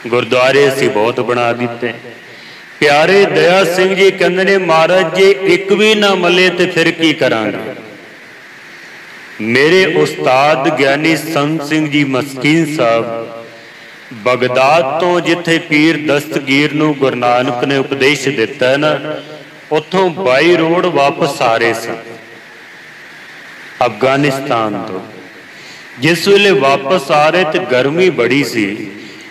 ਗੁਰਦੁਆਰੇ ਅਸੀਂ ਬਹੁਤ ਬਣਾ ਦਿੱਤੇ। ਪਿਆਰੇ ਦਇਆ ਸਿੰਘ ਜੀ ਕਹਿੰਦੇ ਨੇ, ਮਹਾਰਾਜ ਜੇ ਇੱਕ ਵੀ ਨਾ ਮਲੇ ਤੇ ਫਿਰ ਕੀ ਕਰਾਂਗੇ। ਮੇਰੇ ਉਸਤਾਦ ਗਿਆਨੀ ਸੰਤ ਸਿੰਘ ਜੀ ਮਸਕੀਨ ਸਾਹਿਬ ਬਗਦਾਦ ਤੋਂ, ਜਿੱਥੇ ਪੀਰ ਦਸਤਗੀਰ ਨੂੰ ਗੁਰੂ ਨਾਨਕ ਨੇ ਉਪਦੇਸ਼ ਦਿੱਤਾ ਨਾ, ਉੱਥੋਂ 22 ਰੋਡ ਵਾਪਸ ਆ ਰਹੇ ਸਨ ਅਫਗਾਨਿਸਤਾਨ ਤੋਂ। जिस वेले वापस आ रहे तो गर्मी बड़ी सी,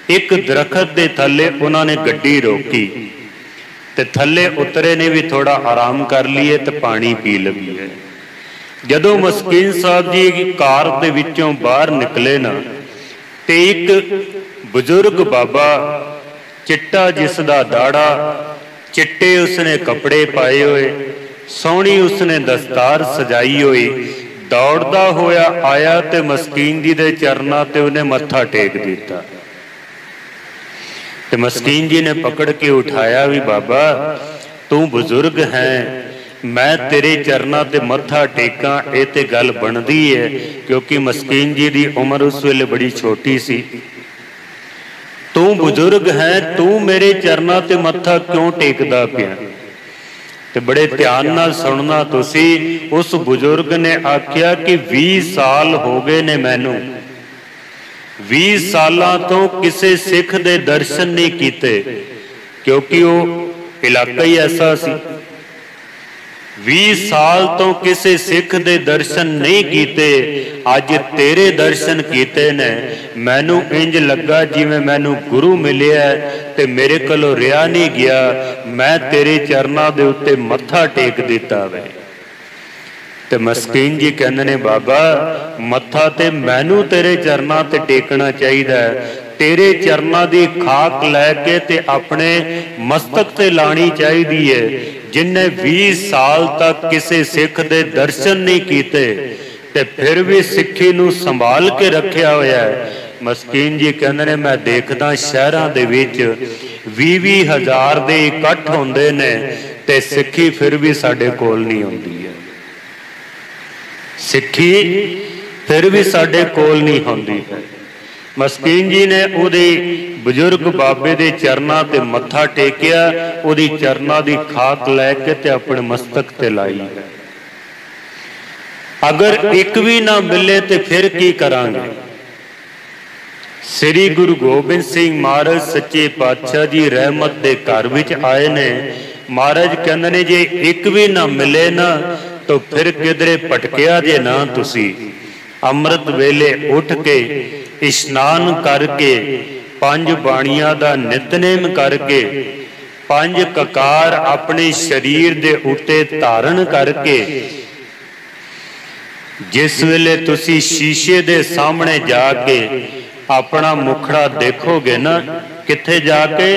एक दरखत के थले उन्होंने गड्डी रोकी ते थले उतरे ने भी थोड़ा आराम कर लिए तो पानी पी लवीए। जदों मस्कीन साहब जी कार दे विचों बाहर निकले ना ते एक बुजुर्ग बाबा चिट्टा जिसदा दाड़ा, चिट्टे उसने कपड़े पाए हुए, सोहनी उसने दस्तार सजाई हुई, दौड़दा होया आया ते मस्कीन जी दे चरनां ते उन्हें मत्था टेक दिता। ते मस्कीन जी ने पकड़ के उठाया भी बाबा तू बुजुर्ग है, मैं तेरे चरनां ते मत्था टेकां, ये ते गल बनदी है। क्योंकि मस्कीन जी दी उम्र उस वेले बड़ी छोटी सी। तू बुजुर्ग है, तू मेरे चरनां ते मत्था क्यों टेकदा पिया? ते बड़े ध्यान नाल सुनना तुसी। उस बुजुर्ग ने आख्या कि 20 साल हो गए ने मैनू, 20 सालां तो किसी सिख दे दर्शन नहीं कीते, क्योंकि वो इलाका ही ऐसा सी। 20 साल तो किसी सिख दे दर्शन नहीं कीते, अज तेरे दर्शन कीते ने। मैनू इंज लगा जिवें मैनू गुरु मिलिया ते मेरे कोलों रिहा नहीं गया, मैं तेरे चरनां दे उत्ते मत्था टेक दिता वे। ते मस्कीन जी कहंदे ने बाबा मत्था ते मैनू तेरे चरनां ते टेकना चाहिए, तेरे चरनां दी खाक लैके ते अपने मस्तक ते लानी चाहिए है। जिन्हें 20 साल तक किसी सिख दे दर्शन नहीं कीते ते फिर भी सिक्खी नूं संभाल के रखिया होया है। मस्कीन जी कहंदे ने मैं देखदा शहरां दे विच 20-20 हज़ार दे इकट्ठ होंदे ने ते सिक्खी फिर भी साडे कोल नहीं होंदी है। सिक्खी फिर भी साडे कोल नहीं होंदी है। मस्कीन जी ने उहदे बुजुर्ग बाबे दे चरनां ते मत्था टेकिया, उहदी चरनां दी खाक लैके ते अपने मस्तक ते लाई है। अगर एक भी ना मिले तो फिर की करांगे? श्री गुरु गोबिंद सिंह महाराज सच्चे पातशाह जी रहमत दे घर विच आए ने। महाराज कहंदे ने जे एक भी ना मिले ना तो फिर किधरे भटकिया जे ना तुसी। अमृत वेले उठ के इशनान करके 5 बाणियां दा नितनेम करके 5 ककार अपने शरीर दे उत्ते धारण करके जिस वेले तुसी शीशे दे सामने जाके अपना मुखड़ा देखोगे ना, किथे जाके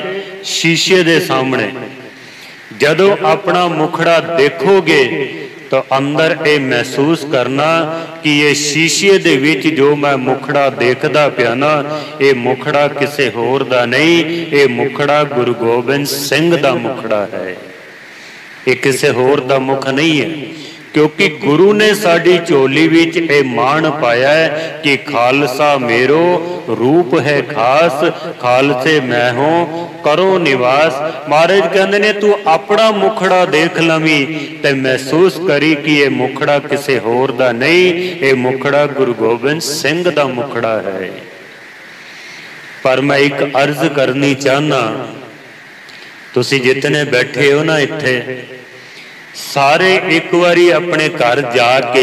शीशे दे सामने जदों अपना मुखड़ा देखोगे तो अंदर ये महसूस करना कि ये शीशे दे विच जो मैं मुखड़ा देखदा पिया ना, ये मुखड़ा किसी होर दा नहीं, ये मुखड़ा गुरु गोबिंद सिंह दा मुखड़ा है, ये किसी होर दा मुख नहीं है। क्योंकि गुरु ने साडी झोली विच ये मान पाया है कि खालसा मेरो रूप है खास, खालसे मैं हूं करो निवास। महाराज कहंदे ने तू अपना मुखड़ा देख लवी ते महसूस करी कि ये मुखड़ा किसी होर दा नहीं, ये मुखड़ा गुरु गोबिंद सिंह दा मुखड़ा है। पर मैं एक अर्ज करनी चाहना, तुसी जितने बैठे हो ना इत्थे सारे एक बारी अपने घर जाके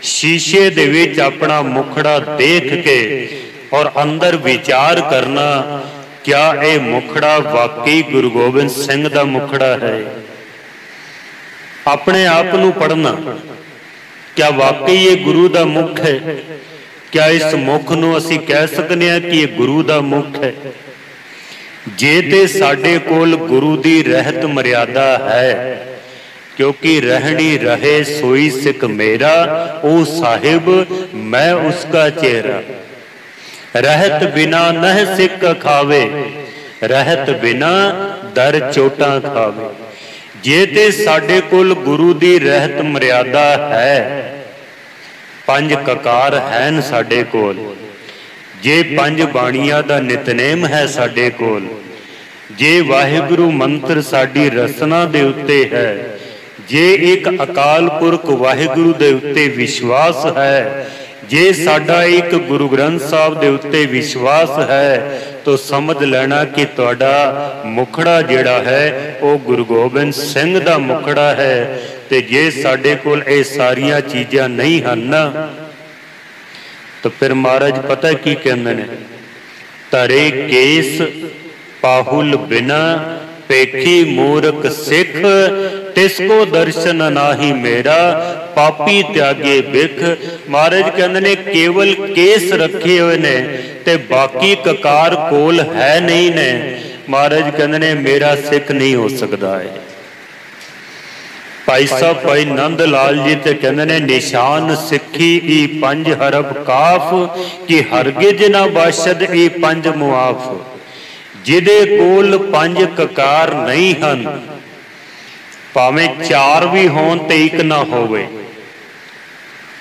शीशे दे विच अपना मुखड़ा देख के और अंदर विचार करना, क्या ये मुखड़ा वाकई गुरु गोबिंद सिंह दा मुखड़ा है? अपने आप नूं पढ़ना, क्या वाकई ये गुरु दा मुख है? क्या इस मुख नूं असीं कह सकते हैं कि ये गुरु दा मुख है? जे ते साडे कोल गुरु दी रहत मर्यादा है, क्योंकि रहनी रहे सोई सिख मेरा, ओ साहिब मैं उसका चेहरा। रहत बिना नह सिख खावे, रहत बिना दर चोटा खावे। जे ते साडे कोल गुरु दी रहत मर्यादा है, 5 ककार हैन साडे कोल, जे 5 बाणियां दा नितनेम है साडे कोल, जे वाहिगुरु मंत्र साडी रसना दे उत्ते है, जे एक अकाल पुरख वाहिगुरु दे उत्ते विश्वास है, जे साडा एक गुरु ग्रंथ साहब दे उत्ते विश्वास है, तो समझ लेना कि तुहाडा मुखड़ा जिहड़ा है वो गुरु गोबिंद सिंह दा मुखड़ा है। ते जे साडे कोल ये सारियां चीज़ां नहीं हन ना, तो तो फिर महाराज पता की कहते ने, तरे केस पाहुल बिना पेखी मूर्ख सिख, तिसको दर्शन नाही मेरा पापी त्यागे बिख। महाराज कहते ने केवल केस रखे हुए ने ते बाकी ककार कोल है नहीं ने। महाराज कहते ने मेरा सिख नहीं हो सकता है। भाई साहब भाई नंद लाल जी ते कहते ने, निशान सिखी ई पंज हरफ काफ, कि हरगिज ना बाशद ई पंज मुआफ। जिदे कोल पंज ककार नहीं हन, भावें चार भी होन ते एक ना होवे,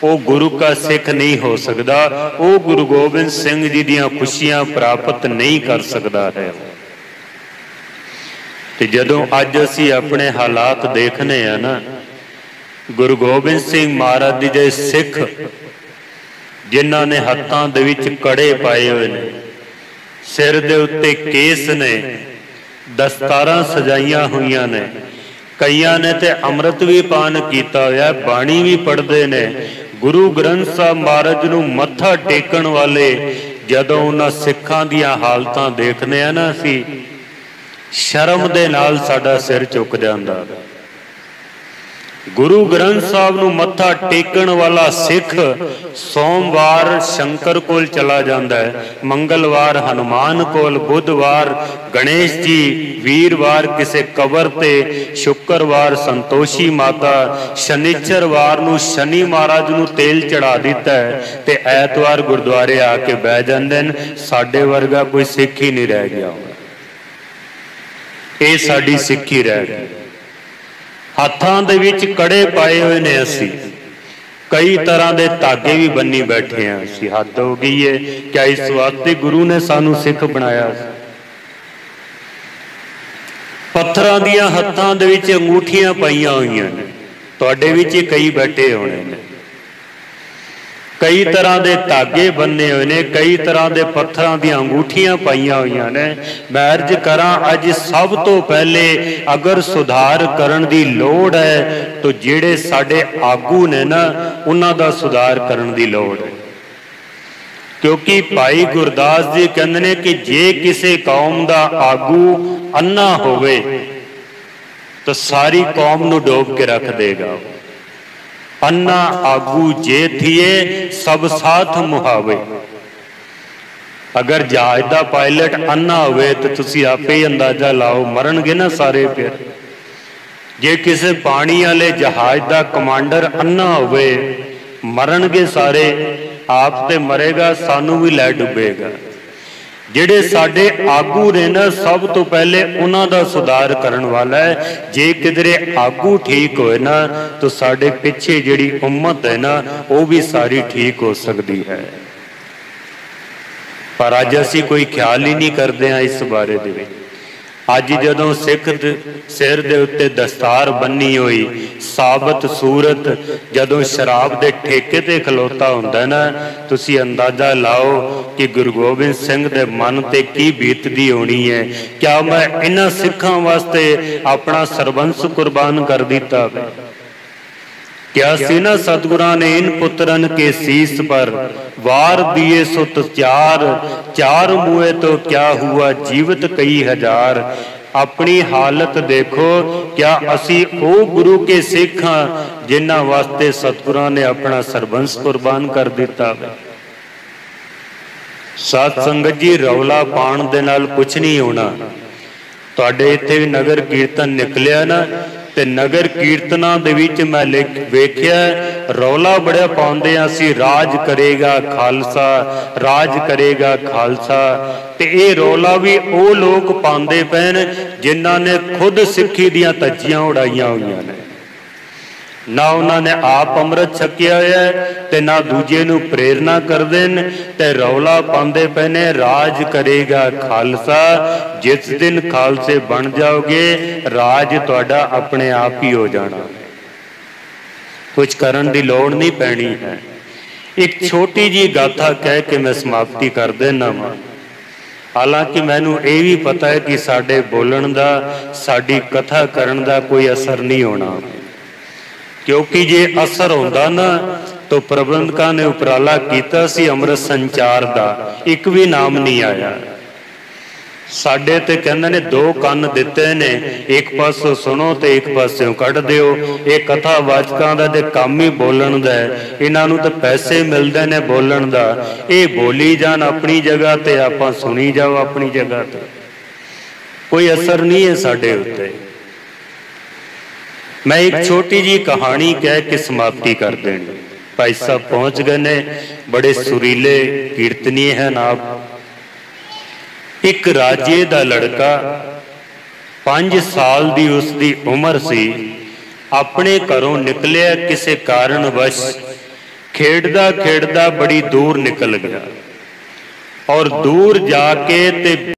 वो गुरु का सिख नहीं हो सकता। वो गुरु गोबिंद सिंह जी दियां खुशियां प्राप्त नहीं कर सकता है। ते जदों अज असी अपने हालात देखने हैं ना, गुरु गोबिंद सिंह महाराज जी दे सिख जिन्हां ने हत्थां दे विच कड़े पाए हुए ने, सिर दे उत्ते केस ने, दस्तारां सजाइयां हुईयां ने, कईयां ने ते अमृत भी पान कीता होया, बाणी भी पढ़दे ने। गुरु ग्रंथ साहब महाराज नूं मत्था टेकण वाले जदों उन्हां सिखां दीयां हालतां देखने आ ना, असीं शर्म दे नाल साडा सिर झुक जांदा। गुरु ग्रंथ साहब नूं मत्था टेकण वाला सिख सोमवार शंकर कोल चला जाता है, मंगलवार हनुमान कोल, बुधवार गणेश जी, वीरवार किसे कबर ते, शुक्रवार संतोषी माता, शनिचरवार नूं शनि महाराज नूं तेल चढ़ा दिता है, ते ऐतवार गुरुद्वारे आके बह जांदे ने। साडे वर्गा कोई सिख ही नहीं रह गया। ये साडी सिक्खी रह गई। हत्थां दे विच कड़े पाए हुए ने, असी कई तरह के धागे भी बन्नी बैठे हैं। असी हद हो गई है। क्या इस वास्ते गुरु ने सानू सिख बनाया? पत्थरां दियां हत्थां दे विच अंगूठियां पाईयां होईयां ने, तुहाडे विच कई बैठे होने ने। कई तरह के धागे बन्ने हुए ने, कई तरह के पत्थरां दी अंगूठियां पाईयां हुईयां ने। मैं अर्ज करां, अज सब तो पहले अगर सुधार करन दी लोड़ है तो जिहड़े साडे आगू ने ना, उन्हां दा सुधार करन दी लोड़ है। क्योंकि भाई गुरदास जी कहंदे ने कि जे किसी कौम दा आगू अन्ना होवे तो सारी कौम नूं डोब के रख देगा। अन्ना आगू जे थिए सब साथ मुहावे। अगर जहाज का पायलट अन्ना होवे तो तुसी आपे ही अंदाजा लाओ, मरनगे ना सारे। फिर जे किसी पानी वाले जहाज का कमांडर अन्ना होवे, मरनगे सारे। आप ते मरेगा, सानू भी लै डुबेगा। जिहड़े साडे आगू ने ना, सब तो पहले उन्हां दा सुधार करन वाला है। जे किधरे आगू ठीक होए ना तो साडे पिछे जिहड़ी उम्मत है ना, वो भी सारी ठीक हो सकती है। पर अज असी कोई ख्याल ही नहीं करते हैं इस बारे दे विच। अज जदों सिख सिर दे उत्ते दस्तार बन्नी हुई, साबत सूरत जदों शराब दे ठेके ते खलोता हुंदा ना, तुसी अंदाजा लाओ कि गुरु गोबिंद सिंह दे मन ते की बीतदी होनी है। क्या मैं इन्हां सिखां वास्ते अपना सरबंस कुर्बान कर दिता? क्या सीना सतगुरां ने इन पुत्रन के शीस पर वार दिए सुत चार, चार मुए तो क्या हुआ जीवित कई हजार। अपनी हालत देखो, क्या असी ओ गुरु के सिख हां जिन्हां वास्ते सतगुरां ने अपना सरबंस कुर्बान कर दिता? सत संगत जी, रौला पाण दे नाल कुछ नहीं होना। तुहाडे इत्थे भी नगर कीर्तन निकलिया ना, ते नगर कीर्तना दे विच मैं वेख्या रौला बड़ा पाउंदे असी, राज करेगा खालसा, राज करेगा खालसा। ते ये रौला भी वो लोग पाउंदे पैन जिन्हां ने खुद सिक्खी दियां धज्जियां उड़ाइयां होईयां ने। ना उन्होंने आप अमृत छकिया होया ते ना दूजे नूं प्रेरणा करदे ने, ते रौला पाउंदे पे ने राज करेगा खालसा। जिस दिन खालसे बन जाओगे, राज तुहाडा अपने आप ही हो जाना, कुछ करन दी लोड़ नहीं पैनी है। एक छोटी जी गाथा कह के मैं समाप्ति कर देना वा। हालांकि मैनू ये भी पता है कि साडे बोलण दा, साडी कथा करन दा कोई असर नहीं होना, क्योंकि जे असर होंदा ना तो प्रबंधकां ने उपराला कीता सी अमृत संचार दा, एक भी नाम नहीं आया। साडे ते कहंदे ने दो कन दिते ने, एक पासों सुनो ते एक पासों कढ़ दिओ। ये कथावाचकां दा ते काम ही बोलण दा है, इन्हां नूं ते पैसे मिलदे ने बोलण दा। ये बोली जान अपनी जगह ते, आपां सुनी जाओ अपनी जगह ते, कोई असर नहीं है साडे उत्ते। मैं एक छोटी जी कहानी कह के समाप्ति कर देनी। भाई साहब पहुंच गए ने, बड़े सुरीले कीर्तनीय हैं आप। एक राजे दा लड़का 5 साल दी उसकी उम्र सी, अपने घरों निकलिया किसी कारणवश, खेडदा खेडदा बड़ी दूर निकल गया और दूर जाके ते